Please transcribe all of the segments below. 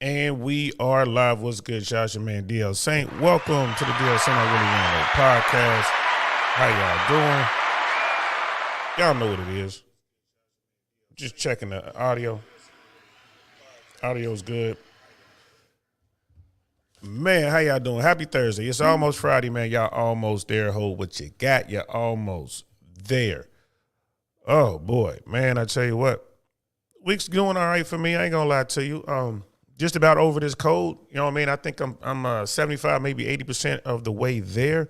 And we are live. What's good, Josh? Your man, DL Saint. Welcome to the DL Saint I Really Want to Know podcast. How y'all doing? Y'all know what it is. Just checking the audio. Audio's good. Man, how y'all doing? Happy Thursday. It's almost Friday, man. Y'all almost there. Hold what you got. You're almost there. Oh, boy. Man, I tell you what. Week's doing all right for me. I ain't gonna lie to you. Just about over this cold. You know what I mean? I think I'm 75, maybe 80% of the way there.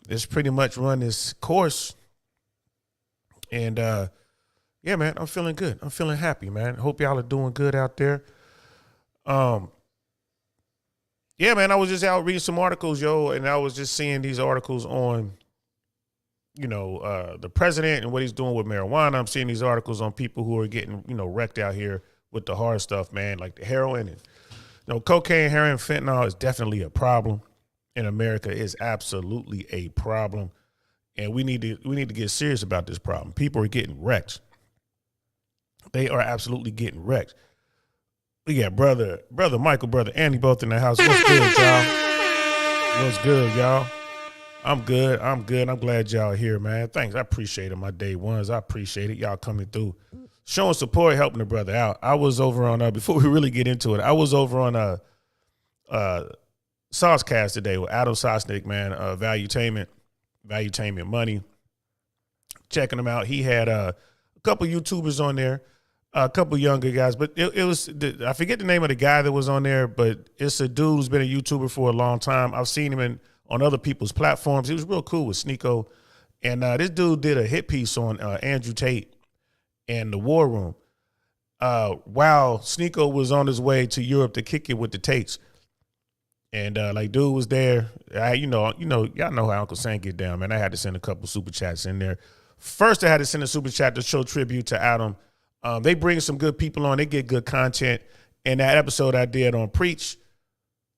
It's pretty much run this course. And, yeah, man, I'm feeling good. I'm feeling happy, man. Hope y'all are doing good out there. Yeah, man, I was just out reading some articles, and I was just seeing these articles on, the president and what he's doing with marijuana. I'm seeing these articles on people who are getting, wrecked out here with the hard stuff, man, like the heroin and, cocaine, heroin, fentanyl is definitely a problem in America. Is absolutely a problem. And we need to get serious about this problem. People are getting wrecked. They are absolutely getting wrecked. We got brother Michael, brother Andy, both in the house. What's good, y'all? What's good, y'all? I'm good. I'm glad y'all are here, man. Thanks. I appreciate it, my day ones. I appreciate it. Y'all coming through, showing support, helping the brother out. I was over on, before we really get into it, I was over on Saucecast today with Adam Sosnick, man, Valuetainment Money. Checking him out. He had a couple YouTubers on there, a couple younger guys, but it was, I forget the name of the guy that was on there, but it's a dude who's been a YouTuber for a long time. I've seen him on other people's platforms. He was real cool with Sneeko. And this dude did a hit piece on Andrew Tate and the War Room while Sneeko was on his way to Europe to kick it with the Tates. And dude was there. Y'all know how Uncle Sam get down, man. I had to send a couple super chats in there. First, I had to send a super chat to show tribute to Adam. They bring some good people on. They get good content. And that episode I did on Preach,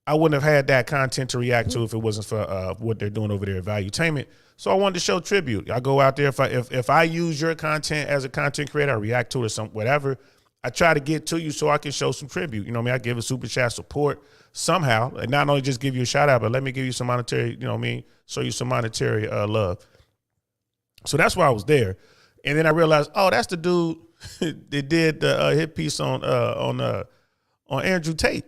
I wouldn't have had that content to react to if it wasn't for what they're doing over there at Valuetainment. So I wanted to show tribute. I go out there. If I use your content as a content creator, I react to it or whatever. I try to get to you so I can show some tribute. You know what I mean? I give a super chat support somehow. And not only just give you a shout out, but let me give you some monetary, show you some monetary love. So that's why I was there. And then I realized, oh, that's the dude that did the hit piece on Andrew Tate.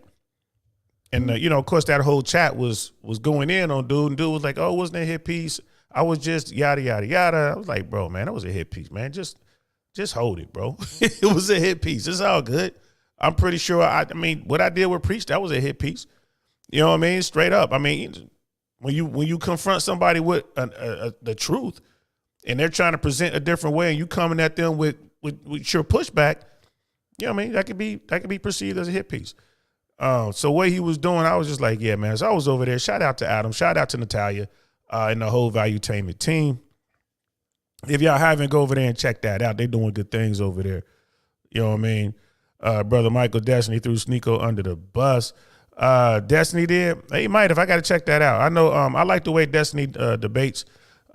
And, of course, that whole chat was going in on dude. And dude was like, oh, wasn't that a hit piece? I was just yada, yada, yada. I was like, bro, man, that was a hit piece, man. Just hold it, bro. It was a hit piece. It's all good. I'm pretty sure, what I did with Preach, that was a hit piece. You know what I mean? Straight up. I mean, when you confront somebody with the truth and they're trying to present a different way and you coming at them with your pushback, you know what I mean? That could be perceived as a hit piece. So what he was doing, I was just like, yeah, man. So I was over there. Shout out to Adam. Shout out to Natalia and the whole Valuetainment team. If y'all haven't, go over there and check that out. They're doing good things over there. You know what I mean? Brother Michael Destiny threw Sneeko under the bus. Destiny did. He might, if I got to check that out. I know I like the way Destiny debates.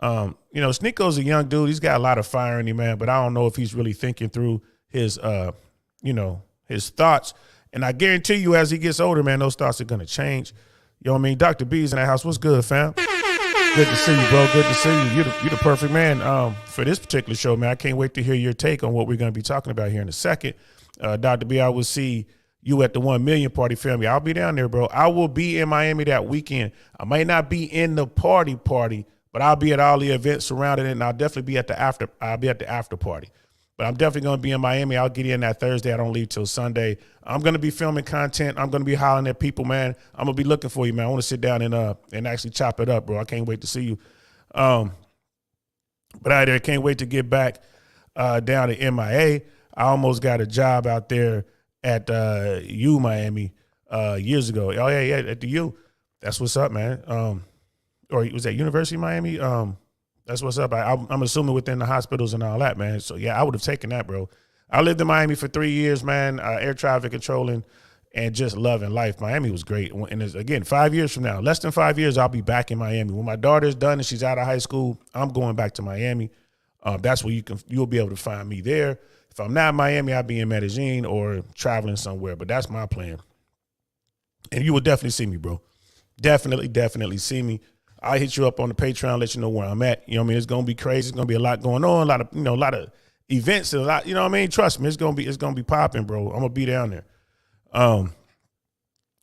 Sneeko's a young dude. He's got a lot of fire in him, man, but I don't know if he's really thinking through his thoughts. And I guarantee you, as he gets older, man, those thoughts are going to change. You know what I mean? Dr. B's in that house. What's good, fam? Good to see you, bro. Good to see you. You're the perfect man for this particular show, man. I can't wait to hear your take on what we're going to be talking about here in a second. Dr. B, I will see you at the 1 million party, family. I'll be down there, bro. I will be in Miami that weekend. I might not be in the party, but I'll be at all the events surrounding it, and I'll definitely be at the after. I'll be at the after party. But I'm definitely going to be in Miami. I'll get in that Thursday. I don't leave till Sunday. I'm going to be filming content. I'm going to be hollering at people, man. I'm going to be looking for you, man. I want to sit down and actually chop it up, bro. I can't wait to see you. But I can't wait to get back down to MIA. I almost got a job out there at U Miami years ago. Oh, yeah, at the U. That's what's up, man. Or was that University of Miami? That's what's up. I'm assuming within the hospitals and all that, man. So, yeah, I would have taken that, bro. I lived in Miami for 3 years, man, air traffic controlling and just loving life. Miami was great. And again, 5 years from now, less than 5 years, I'll be back in Miami. When my daughter's done and she's out of high school, I'm going back to Miami. That's where you'll be able to find me there. If I'm not in Miami, I'll be in Medellin or traveling somewhere. But that's my plan. And you will definitely see me, bro. Definitely see me. I'll hit you up on the Patreon, let you know where I'm at. You know what I mean? It's gonna be crazy. It's gonna be a lot going on, a lot of events, and a lot, you know what I mean? Trust me, it's gonna be popping, bro. I'm gonna be down there.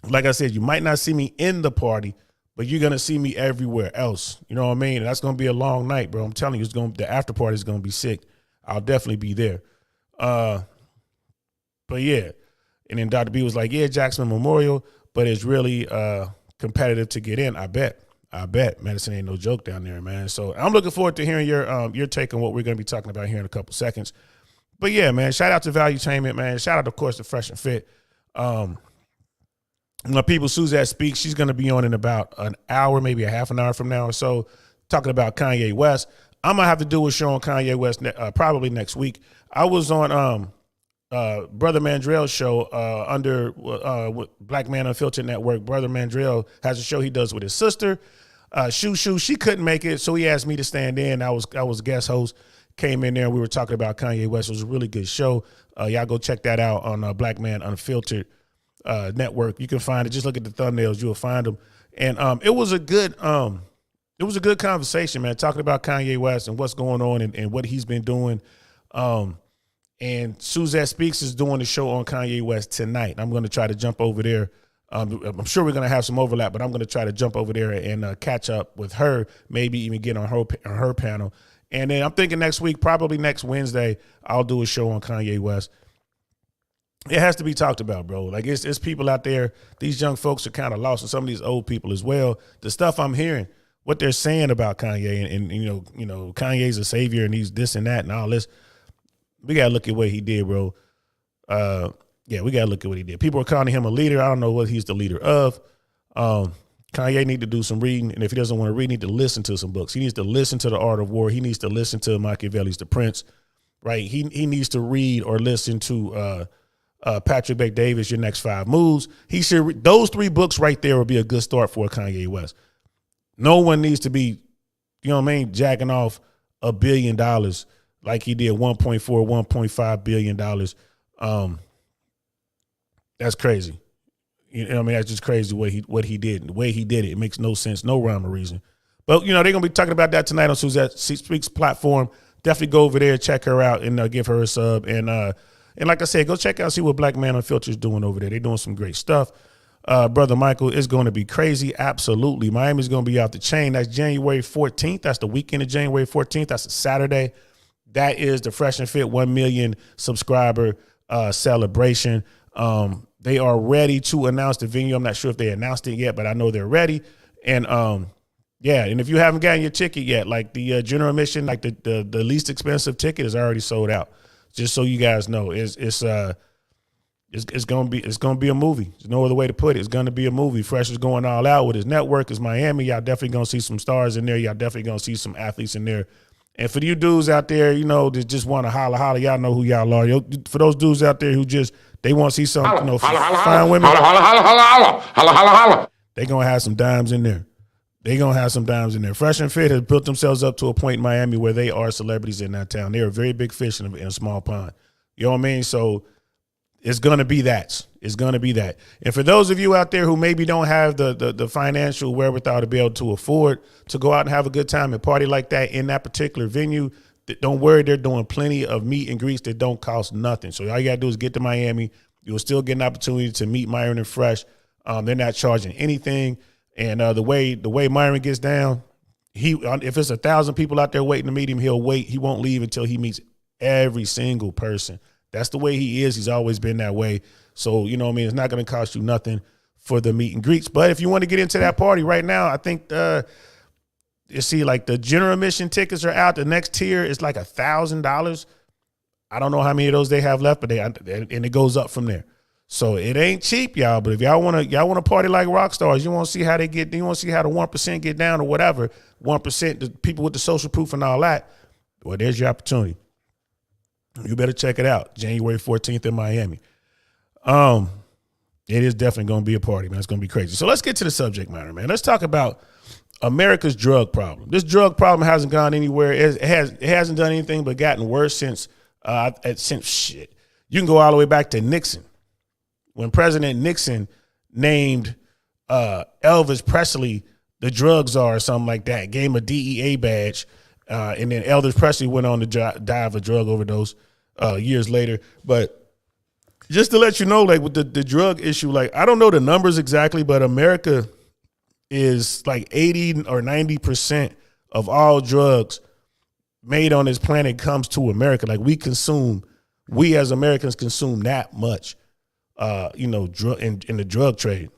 Like I said, you might not see me in the party, but you're gonna see me everywhere else. You know what I mean? And that's gonna be a long night, bro. I'm telling you, the after party is gonna be sick. I'll definitely be there. But yeah. And then Dr. B was like, yeah, Jackson Memorial, but it's really competitive to get in. I bet. Medicine ain't no joke down there, man. So I'm looking forward to hearing your take on what we're going to be talking about here in a couple seconds. But yeah, man, shout out to Valuetainment, man. Shout out, of course, to Fresh and Fit. People, Suzette Speaks, she's going to be on in about an hour, maybe a half an hour from now or so, talking about Kanye West. I'm going to have to do a show on Kanye West probably next week. I was on Brother Mandrell's show under Black Man Unfiltered Network. Brother Mandrell has a show he does with his sister. She couldn't make it, so he asked me to stand in. I was guest host, came in there, and we were talking about Kanye West. It was a really good show. Y'all go check that out on Black Man Unfiltered Network. You can find it. Just look at the thumbnails, you'll find them. And it was a good conversation, man, talking about Kanye West and what's going on and what he's been doing. And Suzette Speaks is doing the show on Kanye West tonight. I'm going to try to jump over there. I'm sure we're going to have some overlap, but I'm going to try to jump over there and catch up with her, maybe even get on her panel. And then I'm thinking next week, probably next Wednesday, I'll do a show on Kanye West. It has to be talked about, bro. Like it's people out there. These young folks are kind of lost, and some of these old people as well. The stuff I'm hearing, what they're saying about Kanye, and you know, Kanye's a savior, and he's this and that, and all this. We gotta look at what he did, bro. Yeah, we gotta look at what he did. People are calling him a leader. I don't know what he's the leader of. Kanye need to do some reading, and if he doesn't want to read, he need to listen to some books. He needs to listen to The Art of War. He needs to listen to Machiavelli's The Prince, right? He needs to read or listen to Patrick Bet-Davis, Your Next 5 Moves. He should those 3 books right there would be a good start for Kanye West. No one needs to be, you know what I mean, jacking off $1 billion like he did $1.5 billion. That's crazy. You know what I mean? That's just crazy what he did. The way he did it. It makes no sense, no rhyme or reason. But, you know, they're going to be talking about that tonight on Suzette Speaks platform. Definitely go over there, check her out, and give her a sub. And like I said, go check out, see what Black Man Unfiltered is doing over there. They're doing some great stuff. Brother Michael, is going to be crazy. Absolutely. Miami's going to be out the chain. That's January 14th. That's the weekend of January 14th. That's a Saturday. That is the Fresh and Fit 1 million subscriber celebration. They are ready to announce the venue. I'm not sure if they announced it yet, but I know they're ready. And yeah, and if you haven't gotten your ticket yet, like the general admission, like the least expensive ticket is already sold out. Just so you guys know, it's gonna be a movie. There's no other way to put it. It's gonna be a movie. Fresh is going all out with his network. It's Miami. Y'all definitely gonna see some stars in there. Y'all definitely gonna see some athletes in there. And for you dudes out there, you know, that just want to holler, y'all know who y'all are. For those dudes out there who just they want to see some, you know, fine women, they gonna have some dimes in there. Fresh and Fit has built themselves up to a point in Miami where they are celebrities in that town. They're a very big fish in a small pond. You know what I mean? So it's going to be that. It's going to be that. And for those of you out there who maybe don't have the financial wherewithal to be able to afford to go out and have a good time and party like that in that particular venue, don't worry, they're doing plenty of meet and greets that don't cost nothing. So all you got to do is get to Miami. You'll still get an opportunity to meet Myron and Fresh. They're not charging anything. And the way Myron gets down, if it's 1,000 people out there waiting to meet him, he'll wait. He won't leave until he meets every single person. That's the way he is. He's always been that way. So, you know what I mean? It's not going to cost you nothing for the meet and greets. But if you want to get into that party right now, I think you see like the general admission tickets are out. The next tier is like $1,000. I don't know how many of those they have left, but and it goes up from there. So it ain't cheap, y'all. But if y'all want to party like rock stars, you want to see how they get. You want to see how the 1% get down or whatever. 1%, the people with the social proof and all that. Well, there's your opportunity. You better check it out. January 14th in Miami. It is definitely going to be a party, man. It's going to be crazy. So let's get to the subject matter, man. Let's talk about America's drug problem. This drug problem hasn't gone anywhere. It hasn't done anything but gotten worse since shit. You can go all the way back to Nixon. When President Nixon named Elvis Presley the drug czar or something like that, gave him a DEA badge, and then Elvis Presley went on to die of a drug overdose years later. But just to let you know, like with the drug issue, like I don't know the numbers exactly, but America is like 80 or 90% of all drugs made on this planet comes to America. Like we as Americans consume that much, drug in the drug trade.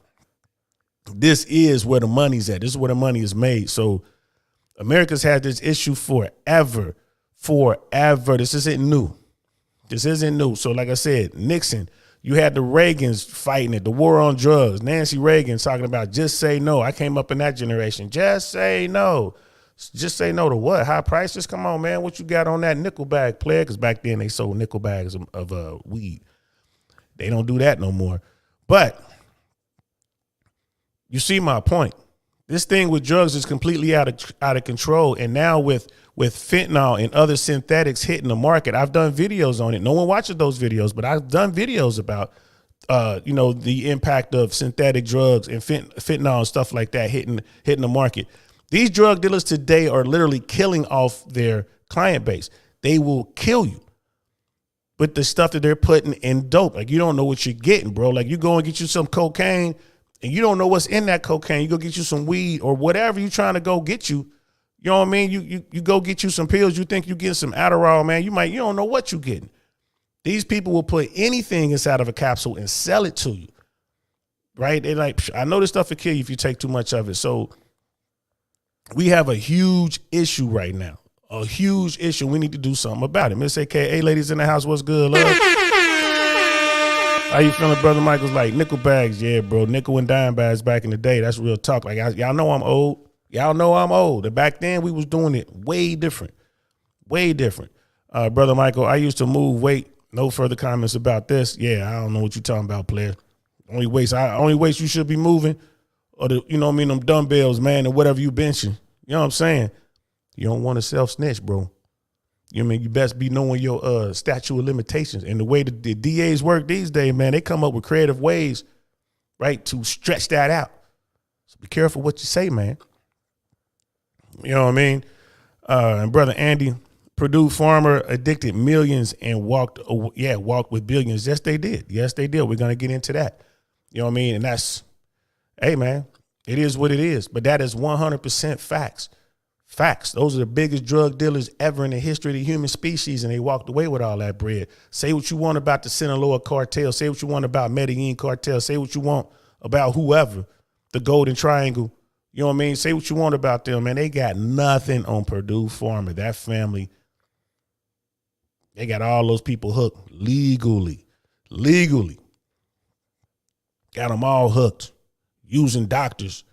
This is where the money's at. This is where the money is made. So America's had this issue forever. This isn't new. So like I said, Nixon, you had the Reagans fighting it, the war on drugs. Nancy Reagan talking about just say no. I came up in that generation. Just say no. Just say no to what? High prices? Come on, man. What you got on that nickel bag, player? Because back then they sold nickel bags of weed. They don't do that no more. But you see my point. This thing with drugs is completely out of control. And now with fentanyl and other synthetics hitting the market, I've done videos on it. No one watches those videos, but I've done videos about, the impact of synthetic drugs and fentanyl and stuff like that hitting the market. These drug dealers today are literally killing off their client base. They will kill you with the stuff that they're putting in dope. Like you don't know what you're getting, bro. Like you go and get you some cocaine and you don't know what's in that cocaine. You go get you some weed or whatever you're trying to go get you. You know what I mean? You go get you some pills. You think you get some Adderall, man. You don't know what you're getting. These people will put anything inside of a capsule and sell it to you, right? They like, I know this stuff will kill you if you take too much of it. So we have a huge issue right now, a huge issue. We need to do something about it. Miss AKA ladies in the house, what's good, love? How you feeling, Brother Michael's like nickel bags? Yeah, bro, nickel and dime bags back in the day. That's real talk. Like y'all know I'm old. And back then we was doing it way different. Brother Michael, I used to move weight. No further comments about this. Yeah, I don't know what you're talking about, player. Only weights you should be moving or them dumbbells, man, and whatever you benching. You know what I'm saying? You don't want to self-snitch, bro. You know what I mean? You best be knowing your statute of limitations. And the way the DAs work these days, man, they come up with creative ways, right, to stretch that out. So be careful what you say, man. You know what I mean? And Brother Andy, Purdue farmer addicted millions and walked with billions. Yes, they did. We're going to get into that. You know what I mean? And that's, hey, man, it is what it is. But that is 100% facts. Facts. Those are the biggest drug dealers ever in the history of the human species, and they walked away with all that bread. Say what you want about the Sinaloa cartel. Say what you want about Medellin cartel. Say what you want about whoever, the Golden Triangle. You know what I mean? Say what you want about them, man. They got nothing on Purdue Pharma. That family, they got all those people hooked legally. Got them all hooked using doctors.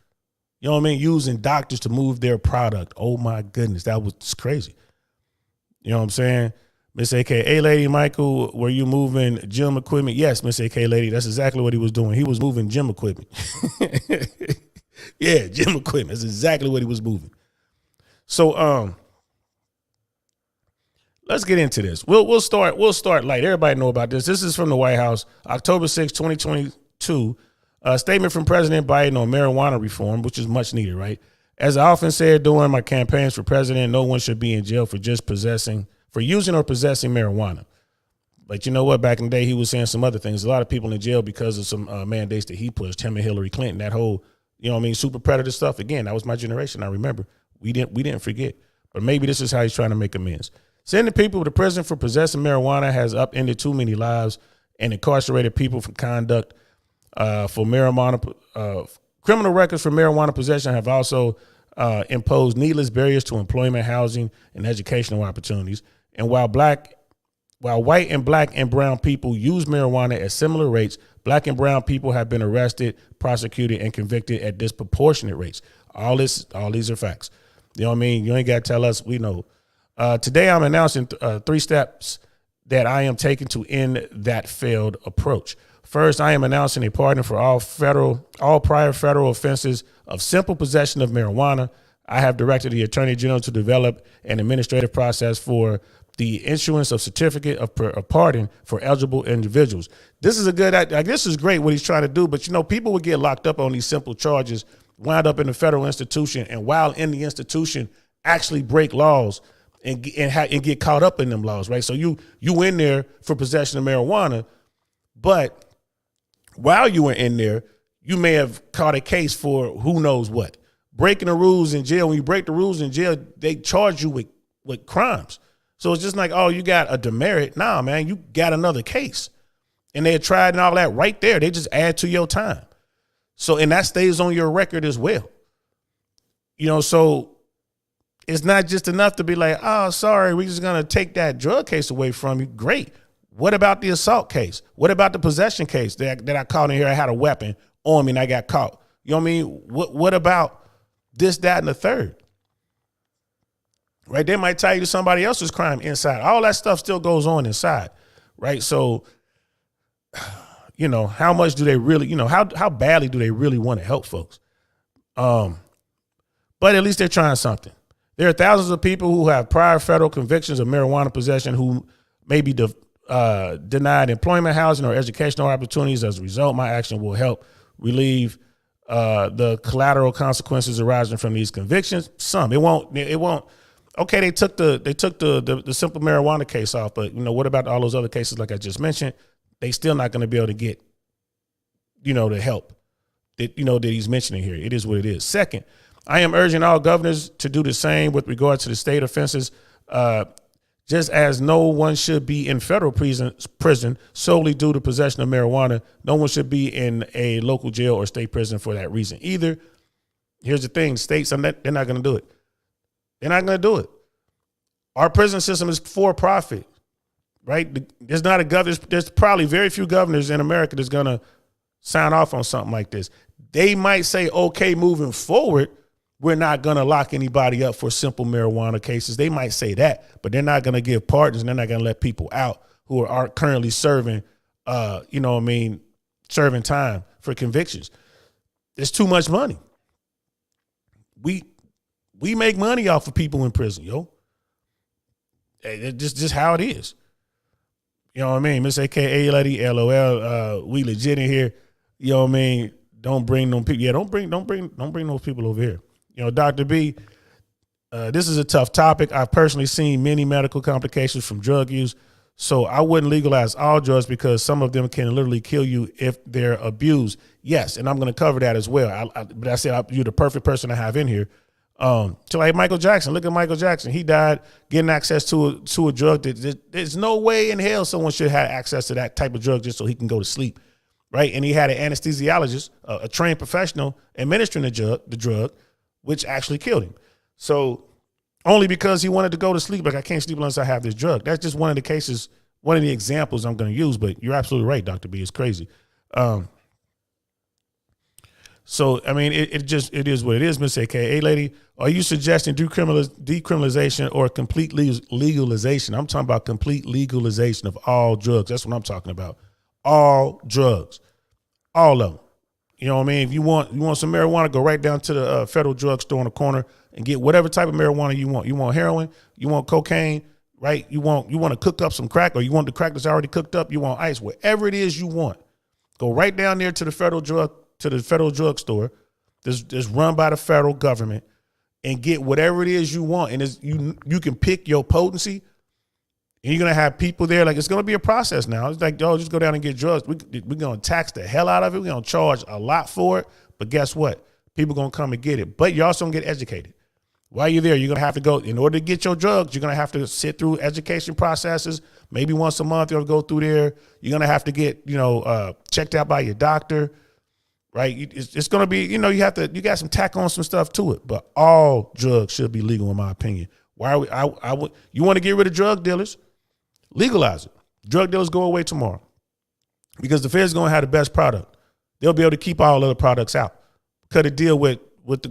You know what I mean? Using doctors to move their product. Oh, my goodness. That was crazy. You know what I'm saying? Miss AKA Lady Michael, were you moving gym equipment? Yes, Miss AKA Lady. That's exactly what he was doing. He was moving gym equipment. Yeah, gym equipment. That's exactly what he was moving. So let's get into this. We'll start light. Everybody know about this. This is from the White House, October 6, 2022. A statement from President Biden on marijuana reform, which is much needed, right? As I often said during my campaigns for president, no one should be in jail for using or possessing marijuana. But you know what? Back in the day, he was saying some other things. A lot of people in jail because of some mandates that he pushed, him and Hillary Clinton, that whole, you know what I mean, super predator stuff. Again, that was my generation. I remember. We didn't forget. But maybe this is how he's trying to make amends. Sending people to prison for possessing marijuana has upended too many lives and incarcerated people for conduct for marijuana. Criminal records for marijuana possession have also imposed needless barriers to employment, housing, and educational opportunities. And while white and black and brown people use marijuana at similar rates, black and brown people have been arrested, prosecuted, and convicted at disproportionate rates. All these are facts. You know what I mean? You ain't got to tell us. We know. Today, I'm announcing 3 steps that I am taking to end that failed approach. First, I am announcing a pardon for all prior federal offenses of simple possession of marijuana. I have directed the Attorney General to develop an administrative process for the issuance of certificate of pardon for eligible individuals. This is a good, this is great what he's trying to do, but people would get locked up on these simple charges, wind up in the federal institution, and while in the institution actually break laws and get caught up in them laws, right? So you in there for possession of marijuana, but while you were in there, you may have caught a case for who knows what. Breaking the rules in jail. When you break the rules in jail, they charge you with crimes. So it's just like, oh, you got a demerit. Nah, man, you got another case. And they had tried and all that right there. They just add to your time. So, and that stays on your record as well. So it's not just enough to be like, oh, sorry, we're just going to take that drug case away from you. Great. What about the assault case? What about the possession case that I caught in here? I had a weapon on me and I got caught. You know what I mean? What about this, that, and the third? Right? They might tie you to somebody else's crime inside. All that stuff still goes on inside. Right? So, how much do they really, how badly do they really want to help folks? But at least they're trying something. There are thousands of people who have prior federal convictions of marijuana possession who may be denied employment, housing, or educational opportunities. As a result, my action will help relieve the collateral consequences arising from these convictions. Some, it won't. Okay, they took the simple marijuana case off, but what about all those other cases like I just mentioned? They still not going to be able to get, the help that that he's mentioning here. It is what it is. Second, I am urging all governors to do the same with regard to the state offenses. Just as no one should be in federal prison solely due to possession of marijuana, no one should be in a local jail or state prison for that reason either. Here's the thing, states, they're not going to do it. They're not going to do it. Our prison system is for profit, right? There's not a governor. There's probably very few governors in America that's going to sign off on something like this. They might say, okay, moving forward, we're not going to lock anybody up for simple marijuana cases. They might say that, but they're not going to give pardons, and they're not going to let people out who are currently serving, serving time for convictions. There's too much money. We make money off of people in prison, yo. It's just how it is. You know what I mean? Miss AKA lady, LOL, we legit in here. You know what I mean? Don't bring them people. Yeah, don't bring those people over here. Dr. B, this is a tough topic. I've personally seen many medical complications from drug use, so I wouldn't legalize all drugs because some of them can literally kill you if they're abused. Yes, and I'm going to cover that as well. But I said you're the perfect person to have in here. So like Michael Jackson, look at Michael Jackson. He died getting access to a drug that there's no way in hell someone should have access to that type of drug just so he can go to sleep, right? And he had an anesthesiologist, a trained professional, administering the drug, which actually killed him. So only because he wanted to go to sleep, like I can't sleep unless I have this drug. That's just one of the cases, one of the examples I'm going to use, but you're absolutely right, Dr. B, it's crazy. So, I mean, it is what it is, Miss AKA lady. Are you suggesting decriminalization or complete legalization? I'm talking about complete legalization of all drugs. That's what I'm talking about. All drugs, all of them. You know what I mean? If you want some marijuana, go right down to the federal drugstore on the corner and get whatever type of marijuana you want. You want heroin, you want cocaine, right? You want to cook up some crack, or you want the crack that's already cooked up. You want ice, whatever it is you want. Go right down there to the federal drugstore that's run by the federal government and get whatever it is you want. And you can pick your potency. And you're going to have people there. Like, it's going to be a process now. It's like, just go down and get drugs. We're going to tax the hell out of it. We're going to charge a lot for it. But guess what? People going to come and get it. But you're also going to get educated. While you're there, you're going to have to go, in order to get your drugs, you're going to have to sit through education processes. Maybe once a month you'll go through there. You're going to have to get, checked out by your doctor, right? It's going to be, you got some tack on some stuff to it. But all drugs should be legal, in my opinion. Why are we, you want to get rid of drug dealers? Legalize it. Drug dealers go away tomorrow because the Fed's going to have the best product. They'll be able to keep all other products out. Cut a deal with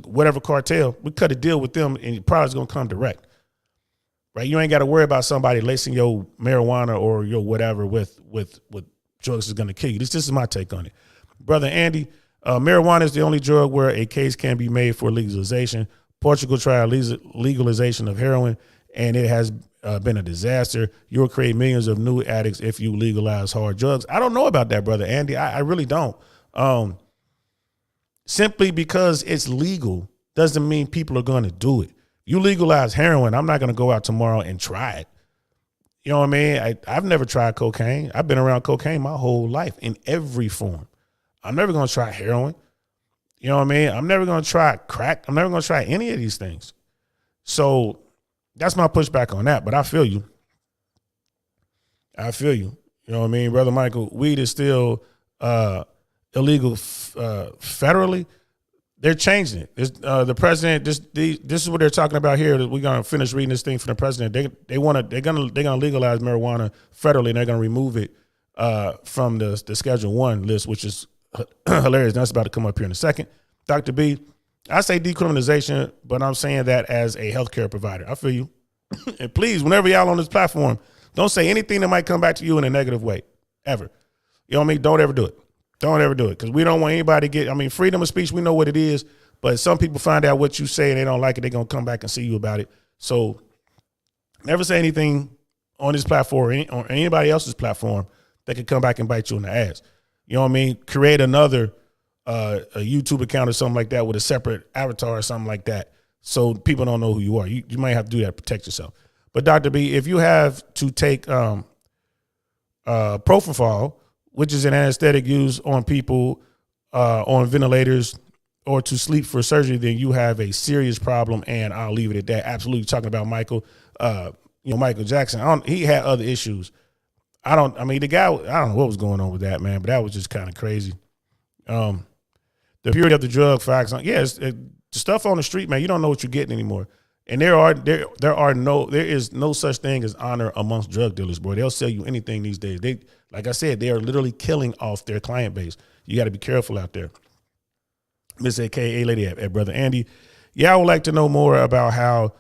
whatever cartel. We cut a deal with them, and your product's going to come direct. Right? You ain't got to worry about somebody lacing your marijuana or your whatever with drugs is going to kill you. This is my take on it. Brother Andy, marijuana is the only drug where a case can be made for legalization. Portugal tried legalization of heroin, and it has been a disaster. You'll create millions of new addicts if you legalize hard drugs. I don't know about that, brother Andy. I really don't. Simply because it's legal doesn't mean people are going to do it. You legalize heroin, I'm not going to go out tomorrow and try it. You know what I mean? I've never tried cocaine. I've been around cocaine my whole life in every form. I'm never going to try heroin. You know what I mean? I'm never going to try crack. I'm never going to try any of these things. So that's my pushback on that. But I feel you. I feel you. You know what I mean? Brother Michael, weed is still illegal federally. They're changing it. The president. This is what they're talking about here. We're gonna finish reading this thing from the president. They're gonna legalize marijuana federally, and they're gonna remove it from the Schedule 1 list, which is hilarious. That's about to come up here in a second. Dr. B, I say decriminalization, but I'm saying that as a healthcare provider. I feel you. And please, whenever y'all on this platform, don't say anything that might come back to you in a negative way, ever. You know what I mean? Don't ever do it. Don't ever do it, because we don't want anybody to get, freedom of speech, we know what it is, but some people find out what you say and they don't like it, they're going to come back and see you about it. So never say anything on this platform or anybody else's platform that could come back and bite you in the ass. You know what I mean? Create another a YouTube account or something like that with a separate avatar or something like that, so people don't know who you are. You might have to do that to protect yourself. But Dr. B, if you have to take propofol, which is an anesthetic used on people on ventilators or to sleep for surgery, then you have a serious problem, and I'll leave it at that. Absolutely. Talking about Michael, Michael Jackson, he had other issues. The guy, I don't know what was going on with that, man, but that was just kind of crazy. The purity of the drug facts, the stuff on the street, man, you don't know what you're getting anymore. And there is no such thing as honor amongst drug dealers, boy. They'll sell you anything these days. Like I said, they are literally killing off their client base. You got to be careful out there. Miss AKA Lady at Brother Andy. Yeah, I would like to know more about how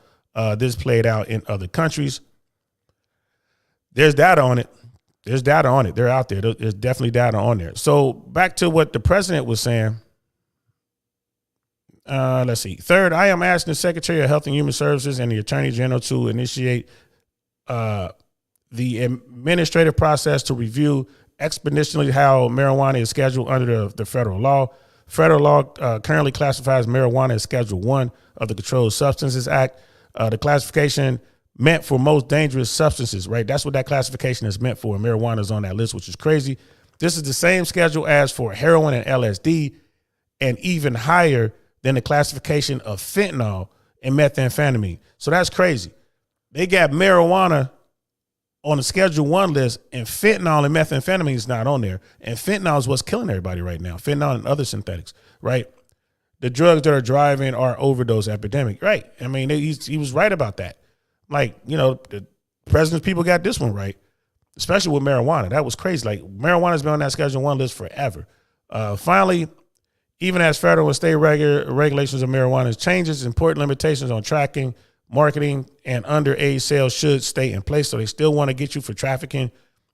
this played out in other countries. There's data on it. They're out there. There's definitely data on there. So back to what the president was saying. Let's see. Third, I am asking the Secretary of Health and Human Services and the Attorney General to initiate the administrative process to review exponentially how marijuana is scheduled under the federal law. Federal law currently classifies marijuana as Schedule 1 of the Controlled Substances Act. The classification meant for most dangerous substances, right? That's what that classification is meant for. Marijuana is on that list, which is crazy. This is the same schedule as for heroin and LSD, and even higher than the classification of fentanyl and methamphetamine. So that's crazy. They got marijuana on the Schedule 1 list, and fentanyl and methamphetamine is not on there. And fentanyl is what's killing everybody right now. Fentanyl and other synthetics, right? The drugs that are driving our overdose epidemic, right? He was right about that. The president's people got this one right, especially with marijuana. That was crazy. Marijuana's been on that Schedule 1 list forever. Finally, even as federal and state regulations of marijuana changes, important limitations on tracking, marketing, and underage sales should stay in place. So they still want to get you for trafficking,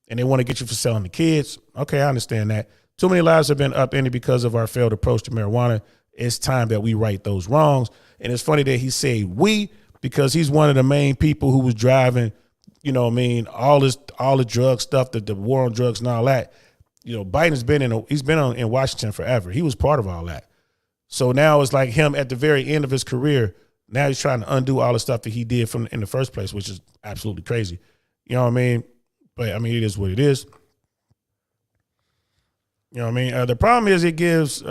and they want to get you for selling to kids. Okay, I understand that. Too many lives have been upended because of our failed approach to marijuana. It's time that we right those wrongs. And it's funny that he said we, because he's one of the main people who was driving, all the drug stuff, the war on drugs and all that. Biden's been in Washington forever. He was part of all that. So now it's like him at the very end of his career. Now he's trying to undo all the stuff that he did in the first place, which is absolutely crazy. You know what I mean? But it is what it is. You know what I mean? The problem is it gives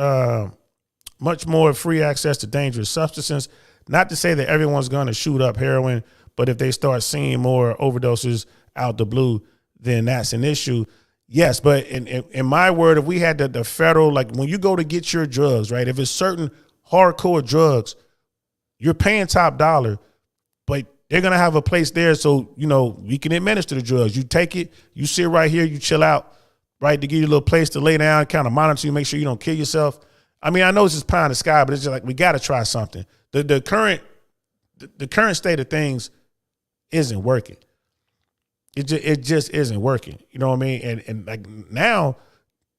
much more free access to dangerous substances. Not to say that everyone's going to shoot up heroin, but if they start seeing more overdoses out the blue, then that's an issue. Yes, but in my word, if we had the federal, when you go to get your drugs, right, if it's certain hardcore drugs, you're paying top dollar, but they're going to have a place there so, we can administer the drugs. You take it, you sit right here, you chill out, right, to give you a little place to lay down, kind of monitor you, make sure you don't kill yourself. I know it's just pie in the sky, but it's just we got to try something. The current state of things isn't working. It just isn't working. You know what I mean? And now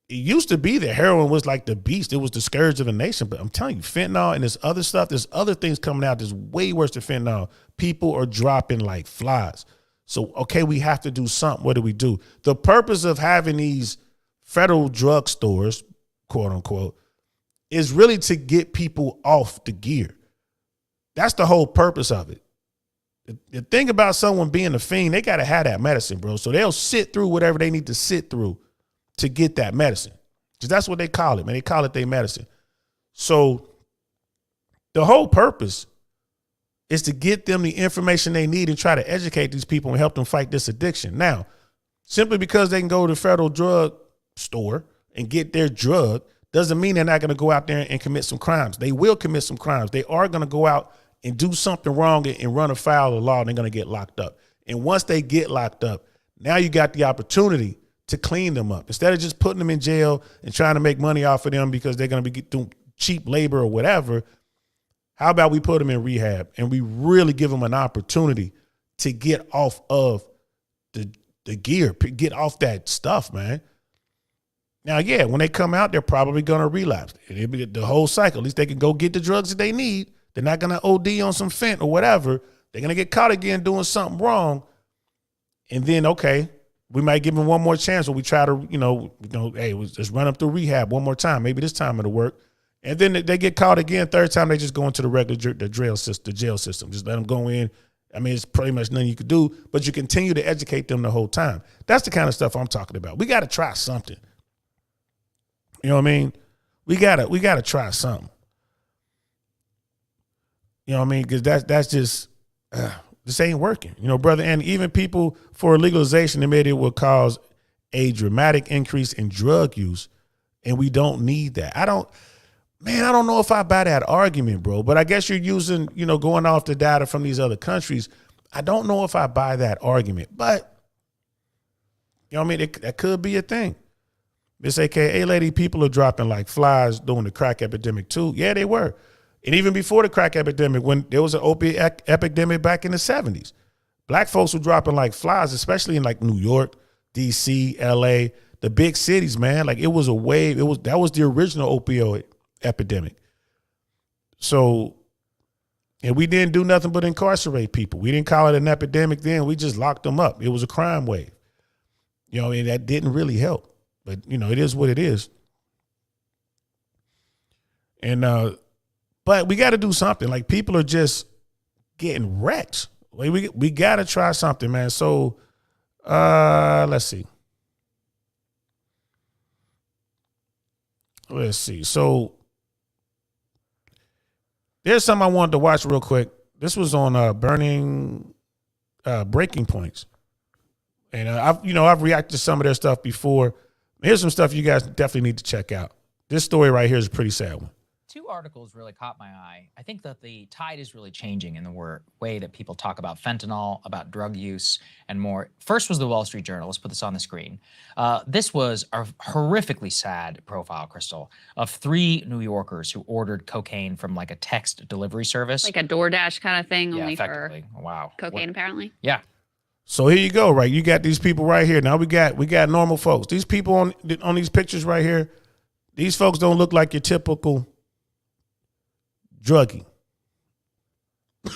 it used to be that heroin was like the beast. It was the scourge of the nation. But I'm telling you, fentanyl and this other stuff, there's other things coming out that's way worse than fentanyl. People are dropping like flies. So, okay, we have to do something. What do we do? The purpose of having these federal drug stores, quote unquote, is really to get people off the gear. That's the whole purpose of it. The thing about someone being a fiend, they got to have that medicine, bro. So they'll sit through whatever they need to sit through to get that medicine. Because that's what they call it, man. They call it their medicine. So the whole purpose is to get them the information they need and try to educate these people and help them fight this addiction. Now, simply because they can go to the federal drug store and get their drug doesn't mean they're not going to go out there and commit some crimes. They will commit some crimes. They are going to go out and do something wrong and run afoul of the law, and they're going to get locked up. And once they get locked up, now you got the opportunity to clean them up. Instead of just putting them in jail and trying to make money off of them because they're going to be doing cheap labor or whatever, how about we put them in rehab and we really give them an opportunity to get off of the gear, get off that stuff, man. Now, yeah, when they come out, they're probably going to relapse. It'll be the whole cycle. At least they can go get the drugs that they need. They're not going to OD on some fent or whatever. They're going to get caught again doing something wrong. And then, okay, we might give them one more chance, or we try to, hey, let's run them through rehab one more time. Maybe this time it'll work. And then they get caught again. Third time, they just go into the regular the jail system. Just let them go in. I mean, it's pretty much nothing you could do, but you continue to educate them the whole time. That's the kind of stuff I'm talking about. We got to try something. You know what I mean? We gotta try something. You know what I mean? Because that's just this ain't working. You know, brother, and even people for legalization admit it will cause a dramatic increase in drug use, and we don't need that. I don't know if I buy that argument, bro. But I guess you're using, going off the data from these other countries. I don't know if I buy that argument, but you know what I mean? That could be a thing. Miss AKA lady, people are dropping like flies during the crack epidemic too. Yeah, they were. And even before the crack epidemic, when there was an opiate epidemic back in the 70s, black folks were dropping like flies, especially in like New York, DC, LA, the big cities, man. Like it was a wave. That was the original opioid epidemic. So, and we didn't do nothing but incarcerate people. We didn't call it an epidemic then. We just locked them up. It was a crime wave. And that didn't really help. But, it is what it is. And, but we got to do something. Like people are just getting wrecked. We got to try something, man. So, let's see. So there's something I wanted to watch real quick. This was on Breaking Points. And I've reacted to some of their stuff before. Here's some stuff you guys definitely need to check out. This story right here is a pretty sad one. Two articles really caught my eye. I think that the tide is really changing in the way that people talk about fentanyl, about drug use, and more. First was the Wall Street Journal. Let's put this on the screen. This was a horrifically sad profile, Crystal, of 3 New Yorkers who ordered cocaine from like a text delivery service. Like a DoorDash kind of thing, yeah, only effectively. for wow. cocaine, apparently. Yeah. So here you go, right? You got these people right here. Now we got normal folks. These people on these pictures right here, these folks don't look like your typical druggie.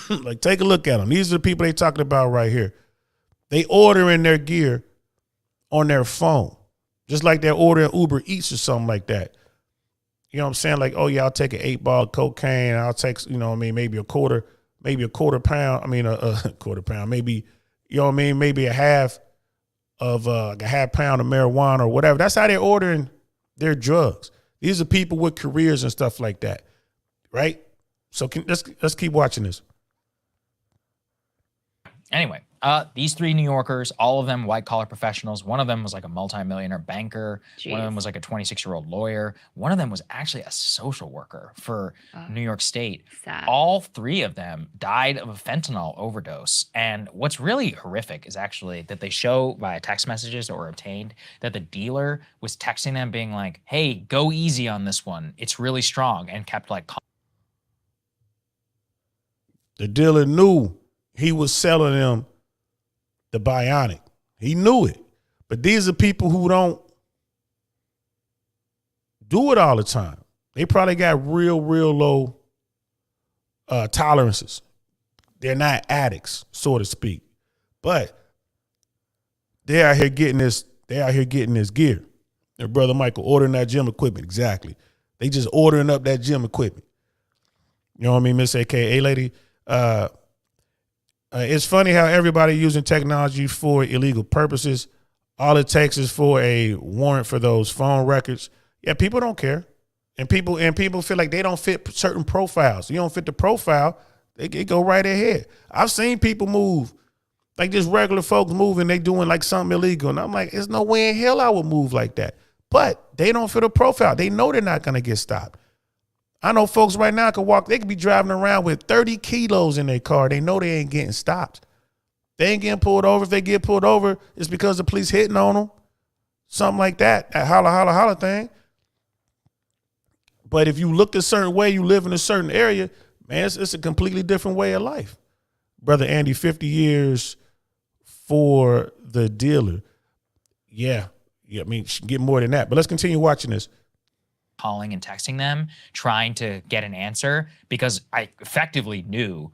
Like, take a look at them. These are the people they talking about right here. They ordering their gear on their phone, just like they're ordering Uber Eats or something like that. You know what I'm saying? Like, oh yeah, I'll take an 8-ball of cocaine. I'll take, maybe a quarter pound. I mean, a quarter pound, maybe. You know what I mean? Maybe a half of like a half pound of marijuana or whatever. That's how they're ordering their drugs. These are people with careers and stuff like that, right? So let's keep watching this. Anyway, these 3 New Yorkers, all of them white-collar professionals. One of them was like a multimillionaire banker. Jeez. One of them was like a 26-year-old lawyer. One of them was actually a social worker for New York State. Sad. All 3 of them died of a fentanyl overdose. And what's really horrific is actually that they show via text messages that were obtained that the dealer was texting them being like, hey, go easy on this one. It's really strong, and kept like... The dealer knew he was selling them the bionic. He knew it. But these are people who don't do it all the time. They probably got real low tolerances. They're not addicts, so to speak, but they're out here getting this. They out here getting this gear. Their brother Michael ordering that gym equipment. Exactly. They just ordering up that gym equipment. You know what I mean, Miss AKA lady? It's funny how everybody using technology for illegal purposes. All it takes is for a warrant for those phone records. Yeah, people don't care. And people feel like they don't fit certain profiles. You don't fit the profile, they go right ahead. I've seen people move, like just regular folks moving, they doing like something illegal. And I'm like, there's no way in hell I would move like that. But they don't fit a profile. They know they're not going to get stopped. I know folks right now they could be driving around with 30 kilos in their car. They know they ain't getting stopped. They ain't getting pulled over. If they get pulled over, it's because the police hitting on them. Something like that. That holla, holla, holla thing. But if you look a certain way, you live in a certain area, man, it's a completely different way of life. Brother Andy, 50 years for the dealer. Yeah, I mean, get more than that. But let's continue watching this. Calling and texting them, trying to get an answer, because I effectively knew.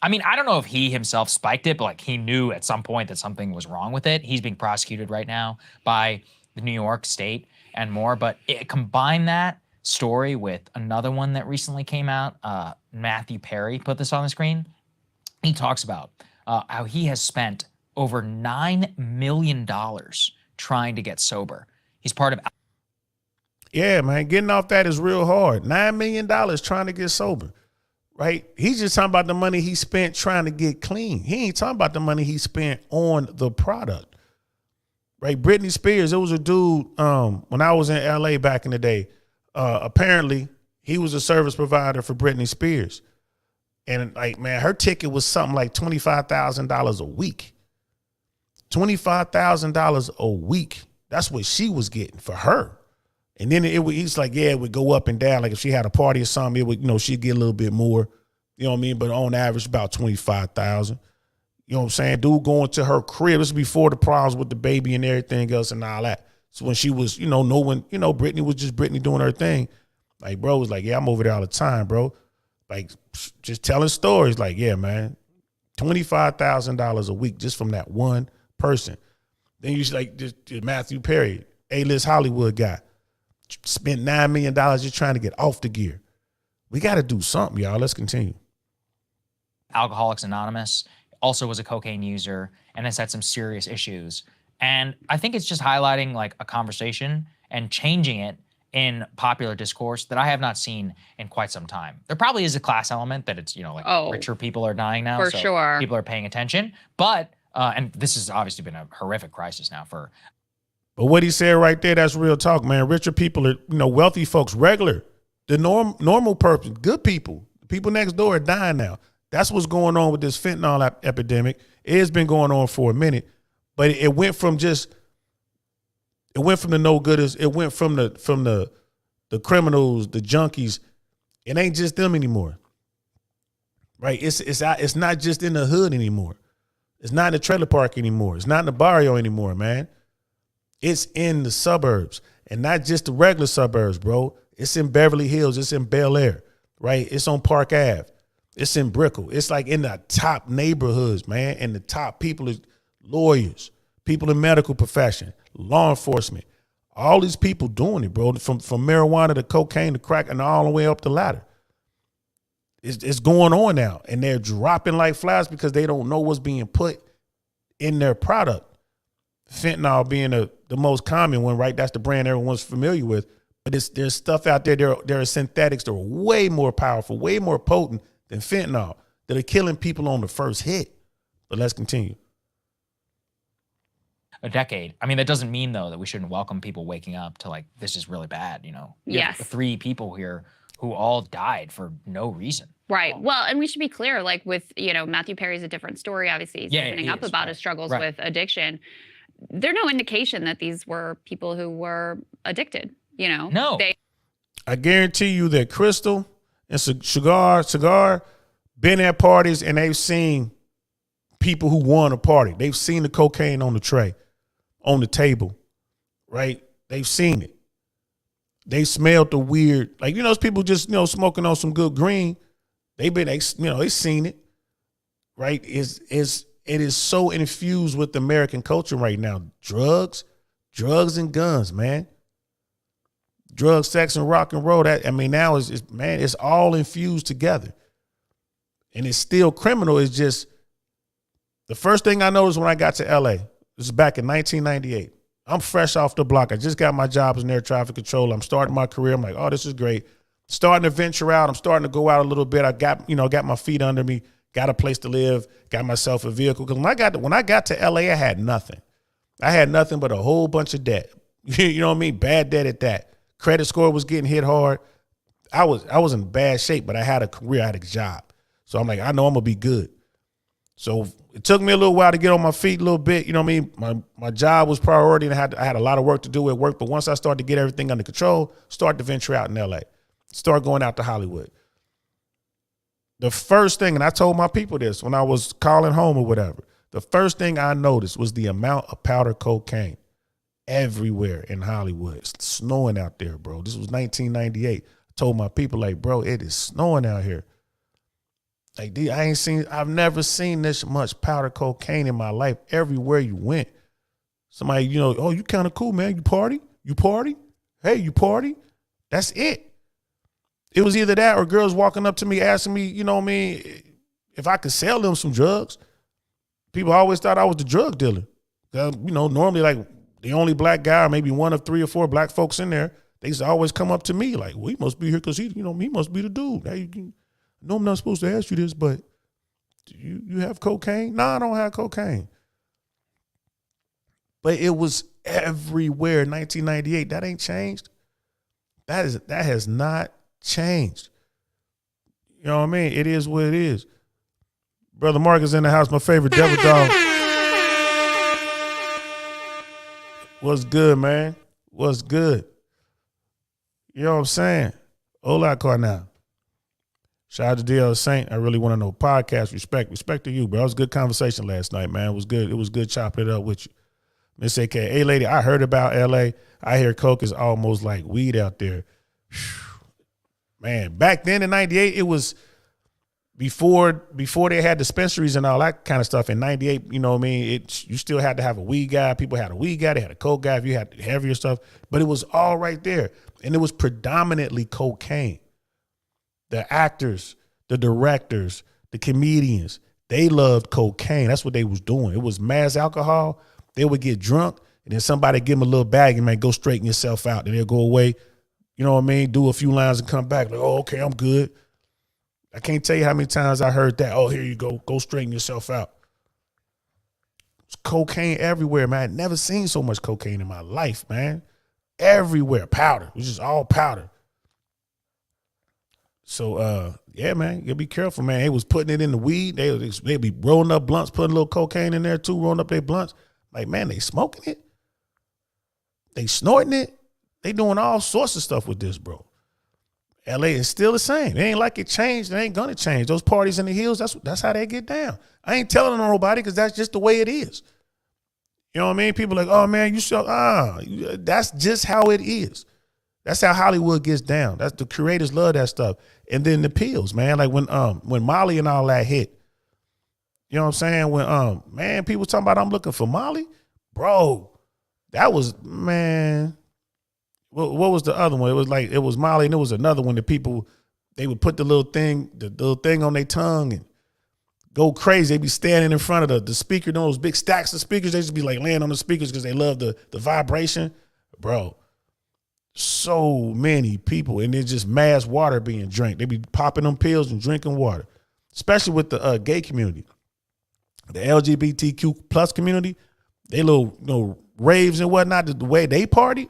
I mean, I don't know if he himself spiked it, but like he knew at some point that something was wrong with it. He's being prosecuted right now by the New York State and more. But combine that story with another one that recently came out. Matthew Perry put this on the screen. He talks about how he has spent over $9 million trying to get sober. He's part of. Yeah, man, getting off that is real hard. $9 million trying to get sober, right? He's just talking about the money he spent trying to get clean. He ain't talking about the money he spent on the product, right? Britney Spears, it was a dude when I was in LA back in the day. Apparently, he was a service provider for Britney Spears. And like, man, her ticket was something like $25,000 a week. $25,000 a week. That's what she was getting for her. And then he's like, yeah, it would go up and down. Like if she had a party or something, it would, she'd get a little bit more, you know what I mean? But on average, about 25,000. You know what I'm saying? Dude going to her crib. This is before the problems with the baby and everything else and all that. So when she was, Britney was just Britney doing her thing. Like, bro was like, yeah, I'm over there all the time, bro. Like, just telling stories. Like, yeah, man, $25,000 a week just from that one person. Then you like just Matthew Perry, A-list Hollywood guy. Spent $9 million just trying to get off the gear. We got to do something, y'all. Let's continue. Alcoholics Anonymous, also was a cocaine user and has had some serious issues. And I think it's just highlighting like a conversation and changing it in popular discourse that I have not seen in quite some time. There probably is a class element that it's, richer people are dying now. For so sure. People are paying attention. But, and this has obviously been a horrific crisis now for. But what he said right there, that's real talk, man. Richer people are, wealthy folks, regular, the normal person, good people. People next door are dying now. That's what's going on with this fentanyl epidemic. It has been going on for a minute, but it went from the no-gooders. It went from the criminals, the junkies. It ain't just them anymore, right? It's not just in the hood anymore. It's not in the trailer park anymore. It's not in the barrio anymore, man. It's in the suburbs, and not just the regular suburbs, bro. It's in Beverly Hills. It's in Bel Air, right? It's on Park Ave. It's in Brickell. It's like in the top neighborhoods, man. And the top people is lawyers, people in medical profession, law enforcement. All these people doing it, bro. From marijuana to cocaine to crack and all the way up the ladder. It's going on now, and they're dropping like flies because they don't know what's being put in their product. Fentanyl being the most common one, right? That's the brand everyone's familiar with. But there's stuff out there. There are synthetics that are way more powerful, way more potent than fentanyl that are killing people on the first hit. But let's continue. A decade. I mean, that doesn't mean though that we shouldn't welcome people waking up to like, this is really bad, Yes. 3 people here who all died for no reason. Right. Well, and we should be clear, like with, Matthew Perry's a different story. Obviously, he's opening up about his struggles with addiction. There's no indication that these were people who were addicted, No. I guarantee you that Crystal and Cigar been at parties and they've seen people who won a party. They've seen the cocaine on the tray, on the table, right? They've seen it. They smelled the weird, like, those people just, smoking on some good green. They seen it, right? It is so infused with American culture right now. Drugs and guns, man. Drugs, sex, and rock and roll. Now it's all infused together. And it's still criminal. It's just, the first thing I noticed when I got to LA, this is back in 1998. I'm fresh off the block. I just got my job as an air traffic controller. I'm starting my career. I'm like, oh, this is great. Starting to venture out. I'm starting to go out a little bit. I got my feet under me, got a place to live, got myself a vehicle. Because when I got to LA, I had nothing. I had nothing but a whole bunch of debt. You know what I mean? Bad debt at that. Credit score was getting hit hard. I was in bad shape, but I had a career, I had a job. So I'm like, I know I'm gonna be good. So it took me a little while to get on my feet a little bit. You know what I mean? My job was priority, and I had a lot of work to do at work. But once I started to get everything under control, started to venture out in LA, start going out to Hollywood. The first thing, and I told my people this when I was calling home or whatever, the first thing I noticed was the amount of powder cocaine everywhere in Hollywood. It's snowing out there, bro. This was 1998. I told my people, like, bro, it is snowing out here. Like, I've never seen this much powder cocaine in my life. Everywhere you went, somebody, oh, you kind of cool, man. You party? Hey, you party? That's it. It was either that or girls walking up to me asking me, if I could sell them some drugs. People always thought I was the drug dealer. Normally, like, the only black guy or maybe one of 3 or 4 black folks in there, they used to always come up to me like, well, he must be here because he must be the dude. Now, I know I'm not supposed to ask you this, but do you have cocaine? No, I don't have cocaine. But it was everywhere in 1998. That ain't changed. That has not changed. You know what I mean? It is what it is. Brother Mark is in the house, my favorite devil dog. What's good, man? What's good? You know what I'm saying? Hola, Cornell. Shout out to DL Saint. I really want to know podcast. Respect to you, bro. It was a good conversation last night, man. It was good. It was good chopping it up with you. Miss AK, hey lady, I heard about LA. I hear coke is almost like weed out there. Man, back then in 98, it was before they had dispensaries and all that kind of stuff. In 98, you know what I mean? You still had to have a weed guy. People had a weed guy. They had a coke guy if you had heavier stuff. But it was all right there. And it was predominantly cocaine. The actors, the directors, the comedians, they loved cocaine. That's what they was doing. It was mass alcohol. They would get drunk, and then somebody give them a little bag and, man, go straighten yourself out. Then they'll go away, you know what I mean, do a few lines and come back. Like, oh, okay, I'm good. I can't tell you how many times I heard that. Oh, here you go. Go straighten yourself out. It's cocaine everywhere, man. I'd never seen so much cocaine in my life, man. Everywhere. Powder. It was just all powder. So, yeah, man, you gotta be careful, man. They was putting it in the weed. They'd be rolling up blunts, putting a little cocaine in there too, rolling up their blunts. Like, man, they smoking it. They snorting it. They doing all sorts of stuff with this, bro. LA is still the same. It ain't like it changed. It ain't gonna change. Those parties in the hills, that's how they get down. I ain't telling nobody because that's just the way it is. You know what I mean? People are like, oh man, that's just how it is. That's how Hollywood gets down. That's the creators love that stuff. And then the pills, man. Like when Molly and all that hit, you know what I'm saying? When man, people talking about I'm looking for Molly, bro. That was, man. What was the other one? It was Molly, and there was another one that people, they would put the little thing on their tongue and go crazy. They'd be standing in front of the speaker, those big stacks of speakers. They just be like laying on the speakers because they love the vibration, bro. So many people, and it's just mass water being drank. They be popping them pills and drinking water, especially with the gay community, the LGBTQ plus community. They little raves and whatnot. The way they party,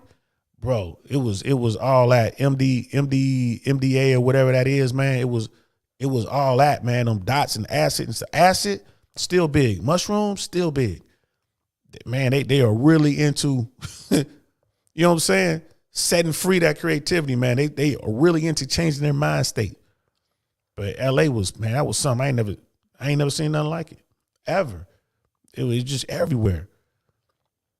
bro, it was all that MDA or whatever that is, man. It was all that, man. Them dots and acid still big, mushrooms still big, man. They are really into, you know what I'm saying? Setting free that creativity, man. They are really into changing their mind state. But LA was, man, that was something I ain't never seen nothing like it ever. It was just everywhere.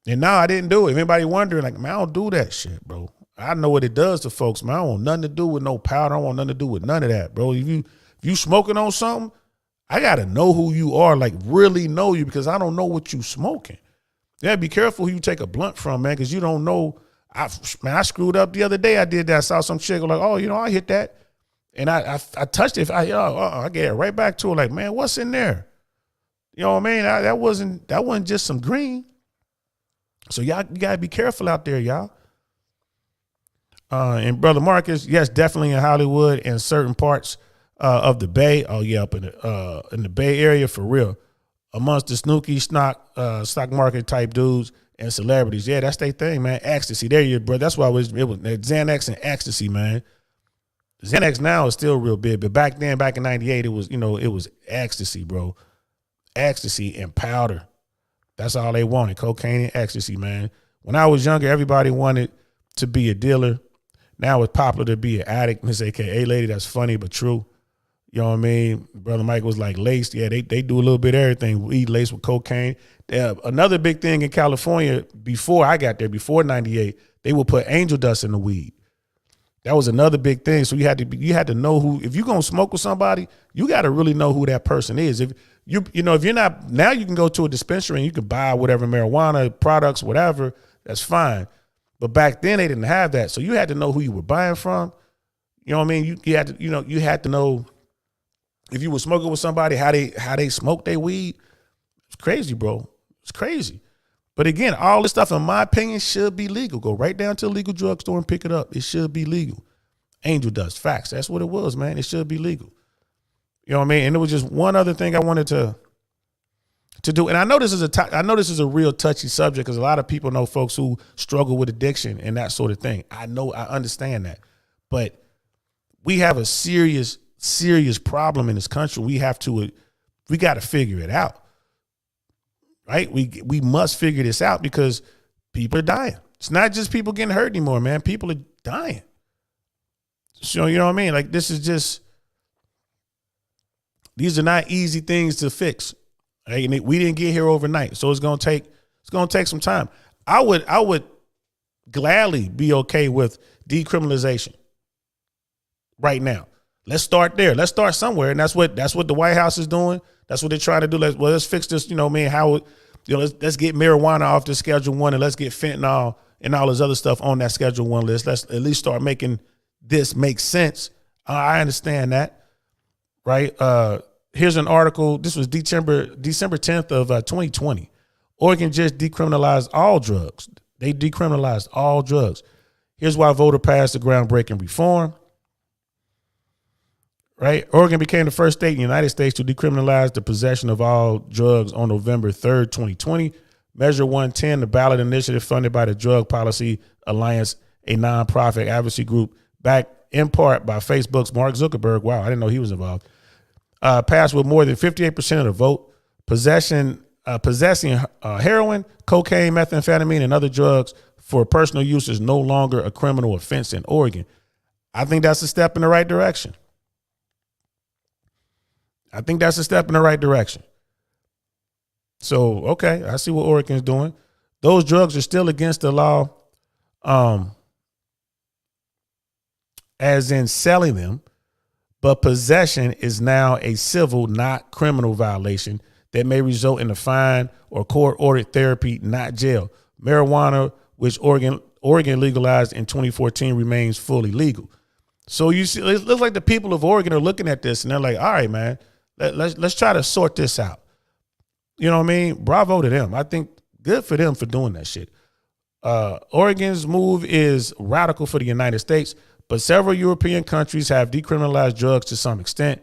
And now I didn't do it. If anybody wondering, like, man, I don't do that shit, bro. I know what it does to folks, man. I don't want nothing to do with no powder. I don't want nothing to do with none of that, bro. If you smoking on something, I got to know who you are, like really know you, because I don't know what you smoking. Yeah, be careful who you take a blunt from, man, because you don't know. I screwed up the other day. I did that. I saw some chick like, oh, I hit that. And I touched it. I get it right back to her like, man, what's in there? You know what I mean? That wasn't just some green. So y'all, you got to be careful out there, y'all. And Brother Marcus, yes, definitely in Hollywood and certain parts of the Bay. Oh yeah, up in the Bay Area for real. Amongst the snooky stock market type dudes and celebrities, yeah, that's their thing, man. Ecstasy, there you, bro. That's why it was Xanax and ecstasy, man. Xanax now is still real big, but back then, back in '98, it was ecstasy, bro. Ecstasy and powder. That's all they wanted, cocaine and ecstasy, man. When I was younger, everybody wanted to be a dealer. Now it's popular to be an addict. Miss AKA lady, that's funny but true. You know what I mean? Brother Mike was like laced. Yeah, they do a little bit of everything. Weed laced with cocaine. Another big thing in California before I got there, before '98, they would put angel dust in the weed. That was another big thing. So you had to know who. If you're gonna smoke with somebody, you got to really know who that person is. If if you're not, now you can go to a dispensary and you can buy whatever marijuana products, whatever. That's fine. But back then they didn't have that, so you had to know who you were buying from. You know what I mean? You had to know if you were smoking with somebody how they smoke their weed. It's crazy, bro. It's crazy. But again, all this stuff, in my opinion, should be legal. Go right down to a legal drugstore and pick it up. It should be legal. Angel dust, facts. That's what it was, man. It should be legal. You know what I mean? And there was just one other thing I wanted to do. And I know this is a real touchy subject because a lot of people know folks who struggle with addiction and that sort of thing. I understand that. But we have a serious problem in this country. We got to figure it out. Right? We must figure this out because people are dying. It's not just people getting hurt anymore, man. People are dying. So, you know what I mean? Like, these are not easy things to fix. Right? And we didn't get here overnight. So it's going to take some time. I would gladly be okay with decriminalization right now. Let's start there. Let's start somewhere. And that's what the White House is doing. That's what they're trying to do. Let's fix this, let's get marijuana off the Schedule 1 and let's get fentanyl and all this other stuff on that Schedule 1 list. Let's at least start making this make sense. I understand that, right? Here's an article. This was December 10th of 2020. Oregon just decriminalized all drugs. They decriminalized all drugs. Here's why voter passed the groundbreaking reform. Right? Oregon became the first state in the United States to decriminalize the possession of all drugs on November 3rd, 2020. Measure 110, the ballot initiative funded by the Drug Policy Alliance, a nonprofit advocacy group backed in part by Facebook's Mark Zuckerberg. Wow, I didn't know he was involved. Passed with more than 58% of the vote. Possessing heroin, cocaine, methamphetamine, and other drugs for personal use is no longer a criminal offense in Oregon. I think that's a step in the right direction. So, okay, I see what Oregon's doing. Those drugs are still against the law, as in selling them, but possession is now a civil, not criminal violation that may result in a fine or court-ordered therapy, not jail. Marijuana, which Oregon legalized in 2014, remains fully legal. So you see, it looks like the people of Oregon are looking at this and they're like, all right, man, let's try to sort this out. You know what I mean? Bravo to them. I think good for them for doing that shit. Oregon's move is radical for the United States, but several European countries have decriminalized drugs to some extent.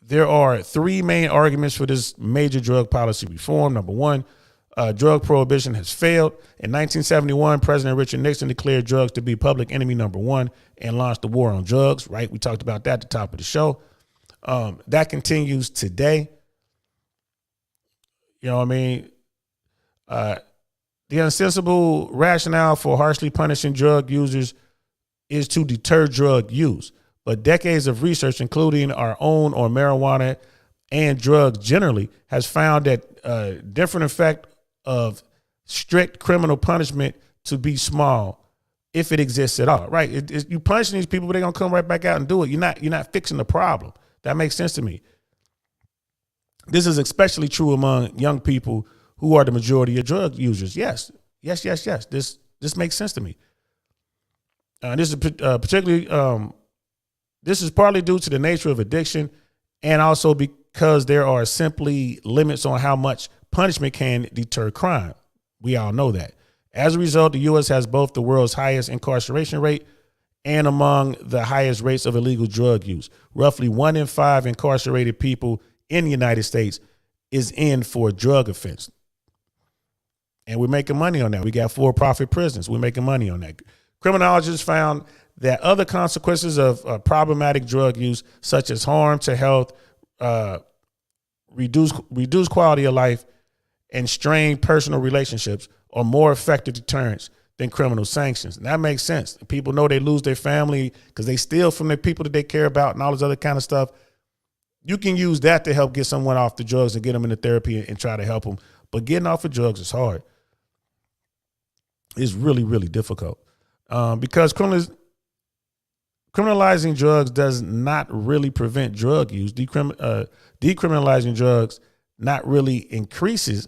There are three main arguments for this major drug policy reform. Number one, drug prohibition has failed. In 1971, President Richard Nixon declared drugs to be public enemy number one and launched the war on drugs, right? We talked about that at the top of the show. That continues today. You know what I mean? The unsensible rationale for harshly punishing drug users is to deter drug use. But decades of research, including our own on marijuana and drugs generally, has found that different effect of strict criminal punishment to be small if it exists at all, right? You punishing these people, but they're gonna come right back out and do it. You're not fixing the problem. That makes sense to me. This is especially true among young people who are the majority of drug users. Yes. This makes sense to me. This is particularly this is partly due to the nature of addiction, and also because there are simply limits on how much punishment can deter crime. We all know that. As a result, the U.S. has both the world's highest incarceration rate and among the highest rates of illegal drug use. Roughly 1 in 5 incarcerated people in the United States is in for a drug offense. And we're making money on that. We got for-profit prisons. We're making money on that. Criminologists found that other consequences of problematic drug use, such as harm to health, reduced quality of life, and strained personal relationships, are more effective deterrents than criminal sanctions. And that makes sense. People know they lose their family because they steal from the people that they care about and all this other kind of stuff. You can use that to help get someone off the drugs and get them into therapy and try to help them. But getting off of drugs is hard. It's really, really difficult because criminalizing drugs does not really prevent drug use. Decriminalizing drugs not really increases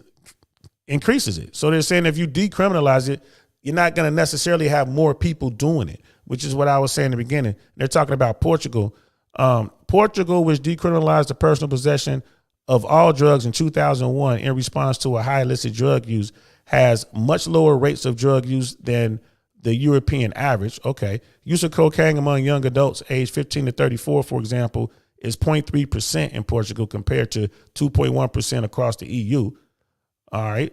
it. So they're saying if you decriminalize it, you're not going to necessarily have more people doing it, which is what I was saying in the beginning. They're talking about Portugal. Portugal, which decriminalized the personal possession of all drugs in 2001 in response to a high illicit drug use, has much lower rates of drug use than the European average. Okay. Use of cocaine among young adults aged 15 to 34, for example, is 0.3% in Portugal compared to 2.1% across the EU. All right.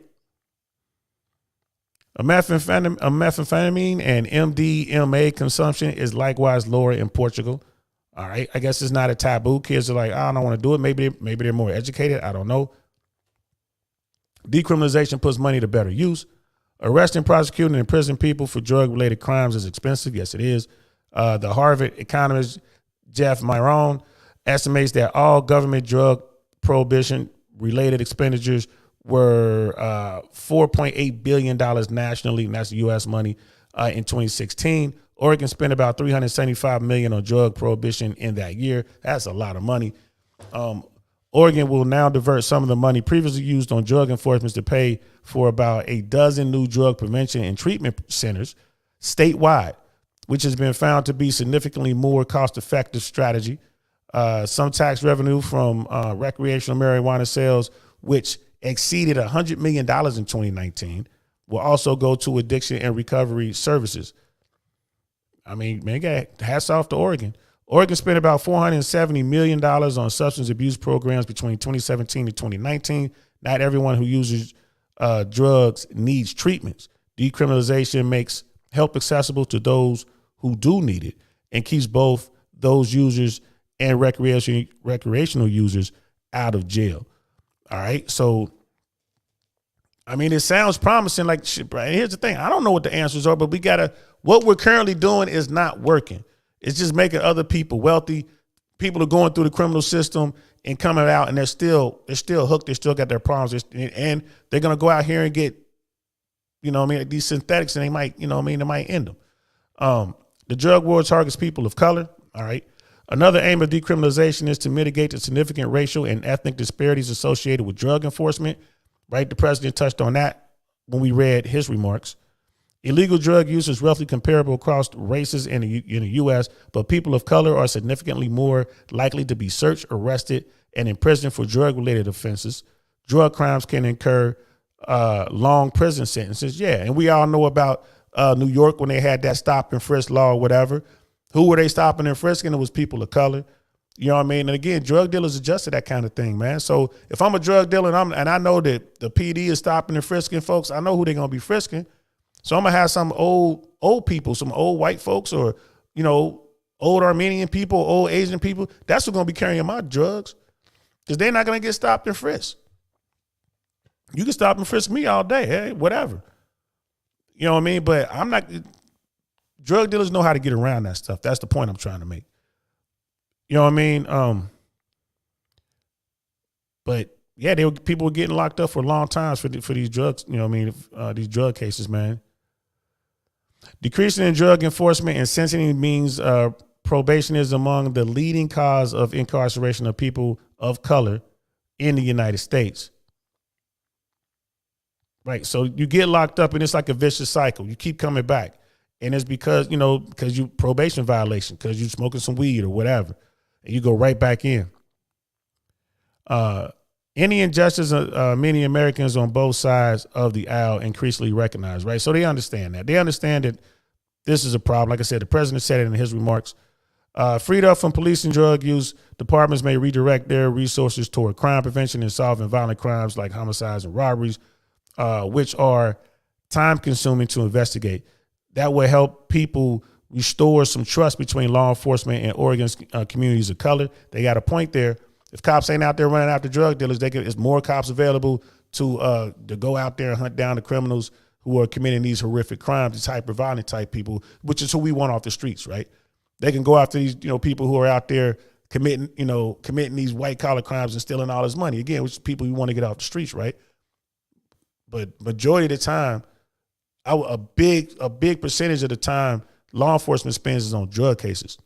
Methamphetamine and MDMA consumption is likewise lower in Portugal. All right. I guess it's not a taboo. Kids are like, I don't want to do it. Maybe they're more educated. I don't know. Decriminalization puts money to better use. Arresting, prosecuting, and imprisoning people for drug-related crimes is expensive. Yes, it is. The Harvard economist Jeff Myron estimates that all government drug prohibition-related expenditures were $4.8 billion nationally, and that's U.S. money, in 2016. Oregon spent about $375 million on drug prohibition in that year. That's a lot of money. Oregon will now divert some of the money previously used on drug enforcement to pay for about a dozen new drug prevention and treatment centers statewide, which has been found to be significantly more cost-effective strategy. Some tax revenue from recreational marijuana sales, which exceeded $100 million in 2019, will also go to addiction and recovery services. I mean, man, hats off to Oregon. Oregon spent about $470 million on substance abuse programs between 2017 and 2019. Not everyone who uses drugs needs treatments. Decriminalization makes help accessible to those who do need it and keeps both those users and recreational users out of jail. All right. So, I mean, it sounds promising. Like, shit, bro. Here's the thing. I don't know what the answers are, but what we're currently doing is not working. It's just making other people wealthy. People are going through the criminal system and coming out, and they're still hooked. They still got their problems, and they're gonna go out here and get, these synthetics, and they might, they might end them. The drug war targets people of color. All right. Another aim of decriminalization is to mitigate the significant racial and ethnic disparities associated with drug enforcement. Right. The president touched on that when we read his remarks. Illegal drug use is roughly comparable across races in the U.S., but people of color are significantly more likely to be searched, arrested, and imprisoned for drug-related offenses. Drug crimes can incur long prison sentences. Yeah, and we all know about New York when they had that stop and frisk law or whatever. Who were they stopping and frisking? It was people of color. You know what I mean? And again, drug dealers adjust to that kind of thing, man. So if I'm a drug dealer and I know that the PD is stopping and frisking folks, I know who they're going to be frisking. So I'm gonna have some old people, some old white folks, or old Armenian people, old Asian people. That's who's gonna be carrying my drugs, because they're not gonna get stopped and frisked. You can stop and frisk me all day, hey, whatever. You know what I mean? But I'm not. Drug dealers know how to get around that stuff. That's the point I'm trying to make. You know what I mean? But yeah, people were getting locked up for long times for these drugs. You know what I mean? These drug cases, man. Decreasing in drug enforcement and sentencing means probation is among the leading cause of incarceration of people of color in the United States. Right. So you get locked up and it's like a vicious cycle. You keep coming back. And it's because you probation violation, because you smoking some weed or whatever. And you go right back in. Any injustice many Americans on both sides of the aisle increasingly recognize, right? So they understand that. They understand that this is a problem. Like I said, the president said it in his remarks. Freed up from police and drug use, departments may redirect their resources toward crime prevention and solving violent crimes like homicides and robberies, which are time-consuming to investigate. That will help people restore some trust between law enforcement and Oregon's communities of color. They got a point there. If cops ain't out there running after drug dealers, there's more cops available to go out there and hunt down the criminals who are committing these horrific crimes, these hyper-violent type people, which is who we want off the streets, right? They can go after these, people who are out there committing these white-collar crimes and stealing all this money. Again, which is people we want to get off the streets, right? But majority of the time, a big percentage of the time, law enforcement spends is on drug cases.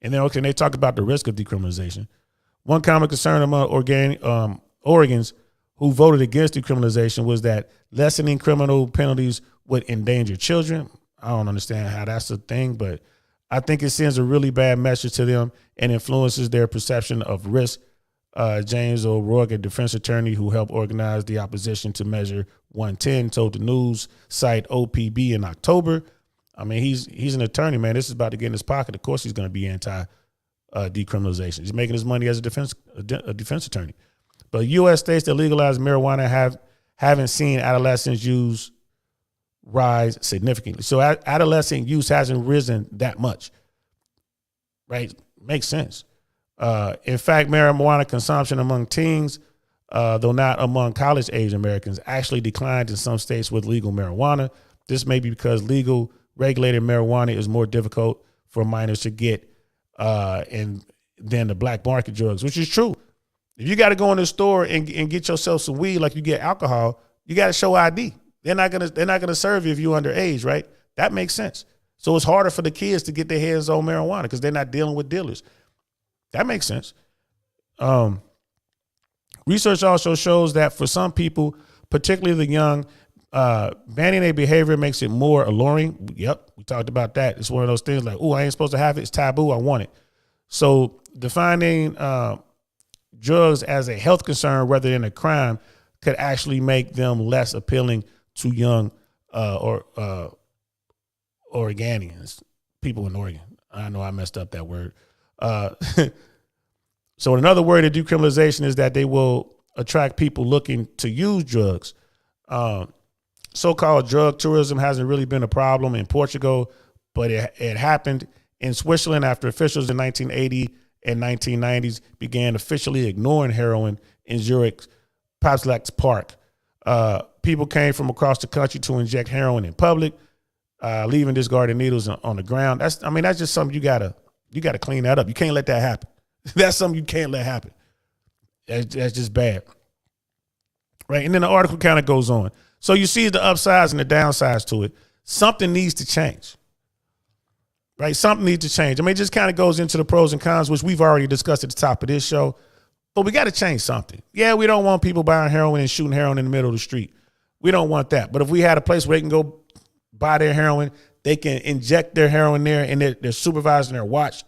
And then, they talk about the risk of decriminalization. One common concern among Oregons who voted against decriminalization was that lessening criminal penalties would endanger children. I don't understand how that's a thing, but I think it sends a really bad message to them and influences their perception of risk. James O'Rourke, a defense attorney who helped organize the opposition to Measure 110, told the news site OPB in October. I mean, he's an attorney, man. This is about to get in his pocket. Of course, he's going to be anti-decriminalization. He's making his money as a defense attorney. But U.S. states that legalize marijuana haven't seen adolescents use rise significantly. So adolescent use hasn't risen that much, right? Makes sense. In fact, marijuana consumption among teens, though not among college-age Americans, actually declined in some states with legal marijuana. This may be because legal regulated marijuana is more difficult for minors to get than the black market drugs, which is true. If you got to go in the store and get yourself some weed like you get alcohol, you got to show ID. They're not gonna serve you if you're underage, right? That makes sense. So it's harder for the kids to get their hands on marijuana because they're not dealing with dealers. That makes sense. Research also shows that for some people, particularly the young, banning a behavior makes it more alluring. Yep, we talked about that. It's one of those things like, oh, I ain't supposed to have it. It's taboo. I want it. So defining drugs as a health concern rather than a crime could actually make them less appealing to young Oregonians, people in Oregon. I know I messed up that word. So another word of decriminalization is that they will attract people looking to use drugs. So-called drug tourism hasn't really been a problem in Portugal, but it happened in Switzerland after officials in 1980 and 1990s began officially ignoring heroin in Zurich's Papslex Park. People came from across the country to inject heroin in public, leaving discarded needles on the ground. That's just something you gotta clean that up. You can't let that happen. That's something you can't let happen. That's just bad. Right. And then the article kind of goes on. So you see the upsides and the downsides to it. Something needs to change. Right. Something needs to change. I mean, it just kind of goes into the pros and cons, which we've already discussed at the top of this show. But we got to change something. Yeah, we don't want people buying heroin and shooting heroin in the middle of the street. We don't want that. But if we had a place where they can go buy their heroin, they can inject their heroin there and they're supervised and they're watched,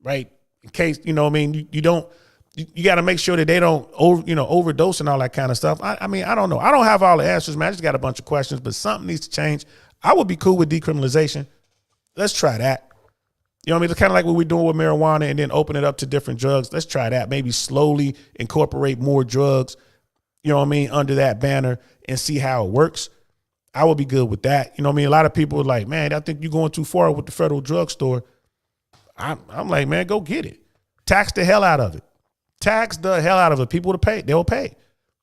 right? In case, you got to make sure that they don't overdose and all that kind of stuff. I don't know. I don't have all the answers, man. I just got a bunch of questions, but something needs to change. I would be cool with decriminalization. Let's try that. You know what I mean? It's kind of like what we're doing with marijuana and then open it up to different drugs. Let's try that. Maybe slowly incorporate more drugs, you know what I mean, under that banner and see how it works. I would be good with that. You know what I mean? A lot of people are like, man, I think you're going too far with the federal drugstore. I'm like, man, go get it. Tax the hell out of it. Tax the hell out of it. People to pay. They'll pay.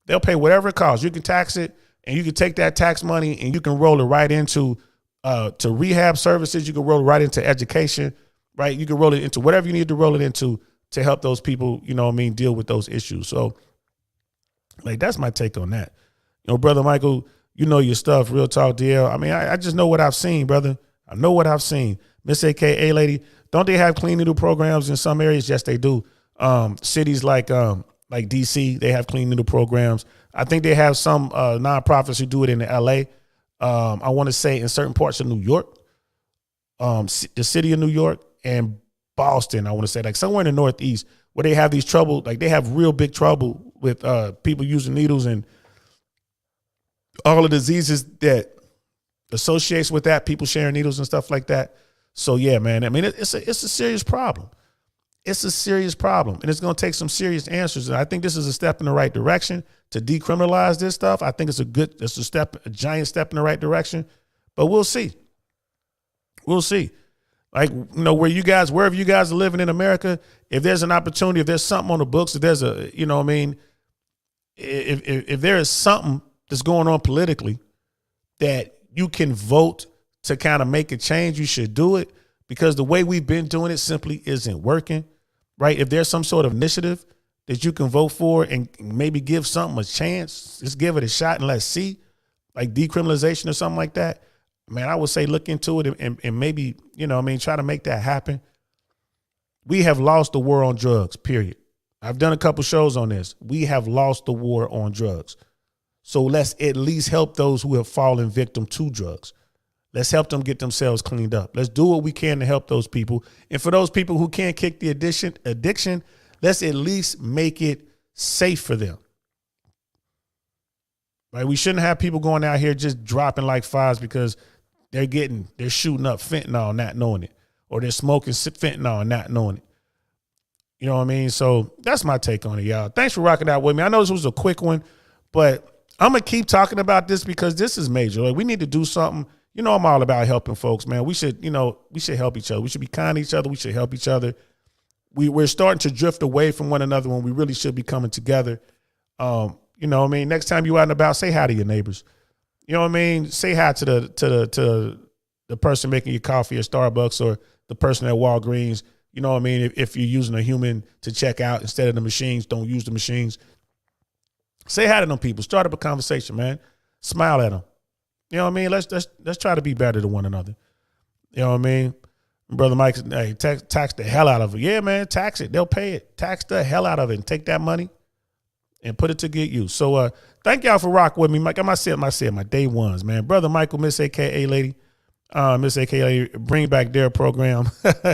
They'll pay whatever it costs. You can tax it and you can take that tax money and you can roll it right into to rehab services. You can roll it right into education, right? You can roll it into whatever you need to roll it into to help those people, you know what I mean, deal with those issues. So like, that's my take on that. You know, Brother Michael You know your stuff, real talk, DL. I mean, I just know what I've seen, brother. I know what I've seen. Miss AKA lady, don't they have clean needle programs in some areas? Yes, they do. Cities like DC, they have clean needle programs. I think they have some nonprofits who do it in LA. I want to say in certain parts of New York, the city of New York and Boston, I want to say, like somewhere in the Northeast, where they have these trouble, like they have real big trouble with people using needles and all the diseases that associates with that, people sharing needles and stuff like that. So yeah, man, I mean, it's a serious problem. It's a serious problem, and it's going to take some serious answers. And I think this is a step in the right direction to decriminalize this stuff. I think it's a giant step in the right direction, but we'll see. We'll see. Like, you know, wherever you guys are living in America, if there's an opportunity, if there's something on the books, if there's a, you know what I mean, if there is something that's going on politically that you can vote to kind of make a change, you should do it, because the way we've been doing it simply isn't working, right? If there's some sort of initiative that you can vote for and maybe give something a chance, just give it a shot and let's see, like decriminalization or something like that, man, I would say look into it and maybe, you know what I mean, try to make that happen. We have lost the war on drugs, period. I've done a couple shows on this. We have lost the war on drugs. So let's at least help those who have fallen victim to drugs. Let's help them get themselves cleaned up. Let's do what we can to help those people. And for those people who can't kick the addiction, let's at least make it safe for them. Right? We shouldn't have people going out here just dropping like flies because they're shooting up fentanyl not knowing it, or they're smoking fentanyl and not knowing it. You know what I mean? So that's my take on it, y'all. Thanks for rocking out with me. I know this was a quick one, but I'm going to keep talking about this because this is major. Like, we need to do something. You know, I'm all about helping folks, man. We should help each other. We should be kind to each other. We should help each other. We're starting to drift away from one another when we really should be coming together. You know what I mean? Next time you out and about, say hi to your neighbors. You know what I mean? Say hi to the person making your coffee at Starbucks or the person at Walgreens. You know what I mean? If you're using a human to check out instead of the machines, don't use the machines. Say hi to them people. Start up a conversation, man. Smile at them. You know what I mean? Let's try to be better to one another. You know what I mean? Brother Mike, hey, tax the hell out of it. Yeah, man, tax it. They'll pay it. Tax the hell out of it and take that money and put it to good use. So thank y'all for rocking with me. Mike, I said my day ones, man. Brother Michael, Miss AKA lady. Miss AKA lady, bring back their program.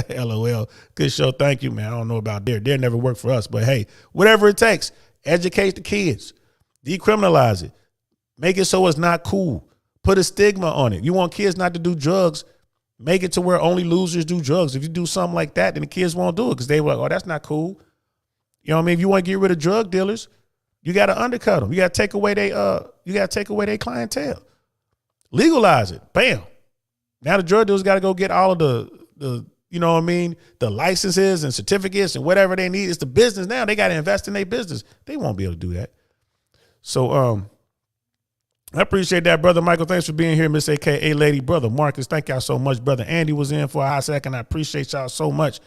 LOL. Good show. Thank you, man. I don't know about Dare. Dare never worked for us, but hey, whatever it takes. Educate the kids. Decriminalize it. Make it so it's not cool. Put a stigma on it. You want kids not to do drugs, make it to where only losers do drugs. If you do something like that, then the kids won't do it because they were like, oh, that's not cool. You know what I mean? If you want to get rid of drug dealers, you got to undercut them. You got to take away their clientele. Legalize it. Bam. Now the drug dealers got to go get all of the you know what I mean, the licenses and certificates and whatever they need. It's the business now. They got to invest in their business. They won't be able to do that. So I appreciate that, Brother Michael. Thanks for being here, Miss AKA lady. Brother Marcus, thank y'all so much. Brother Andy was in for a hot second. I appreciate y'all so much.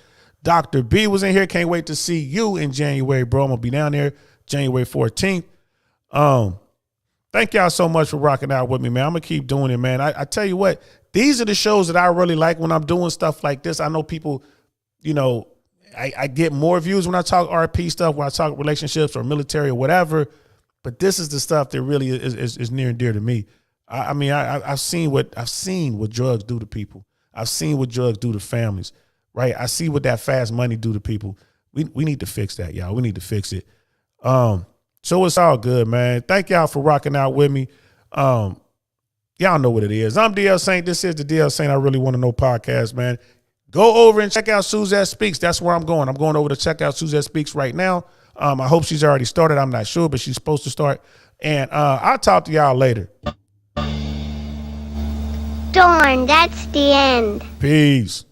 Dr. B was in here. Can't wait to see you in January, bro. I'm going to be down there January 14th. Thank y'all so much for rocking out with me, man. I'm going to keep doing it, man. I tell you what, these are the shows that I really like when I'm doing stuff like this. I know people, you know, I get more views when I talk RP stuff, when I talk relationships or military or whatever. But this is the stuff that really is near and dear to me. I've seen what drugs do to people. I've seen what drugs do to families, right? I see what that fast money do to people. We need to fix that, y'all. We need to fix it. So it's all good, man. Thank y'all for rocking out with me. Y'all know what it is. I'm DL Saint. This is the DL Saint I Really Want to Know podcast, man. Go over and check out Suzette Speaks. That's where I'm going. I'm going over to check out Suzette Speaks right now. I hope she's already started. I'm not sure, but she's supposed to start. And I'll talk to y'all later. Darn, that's the end. Peace.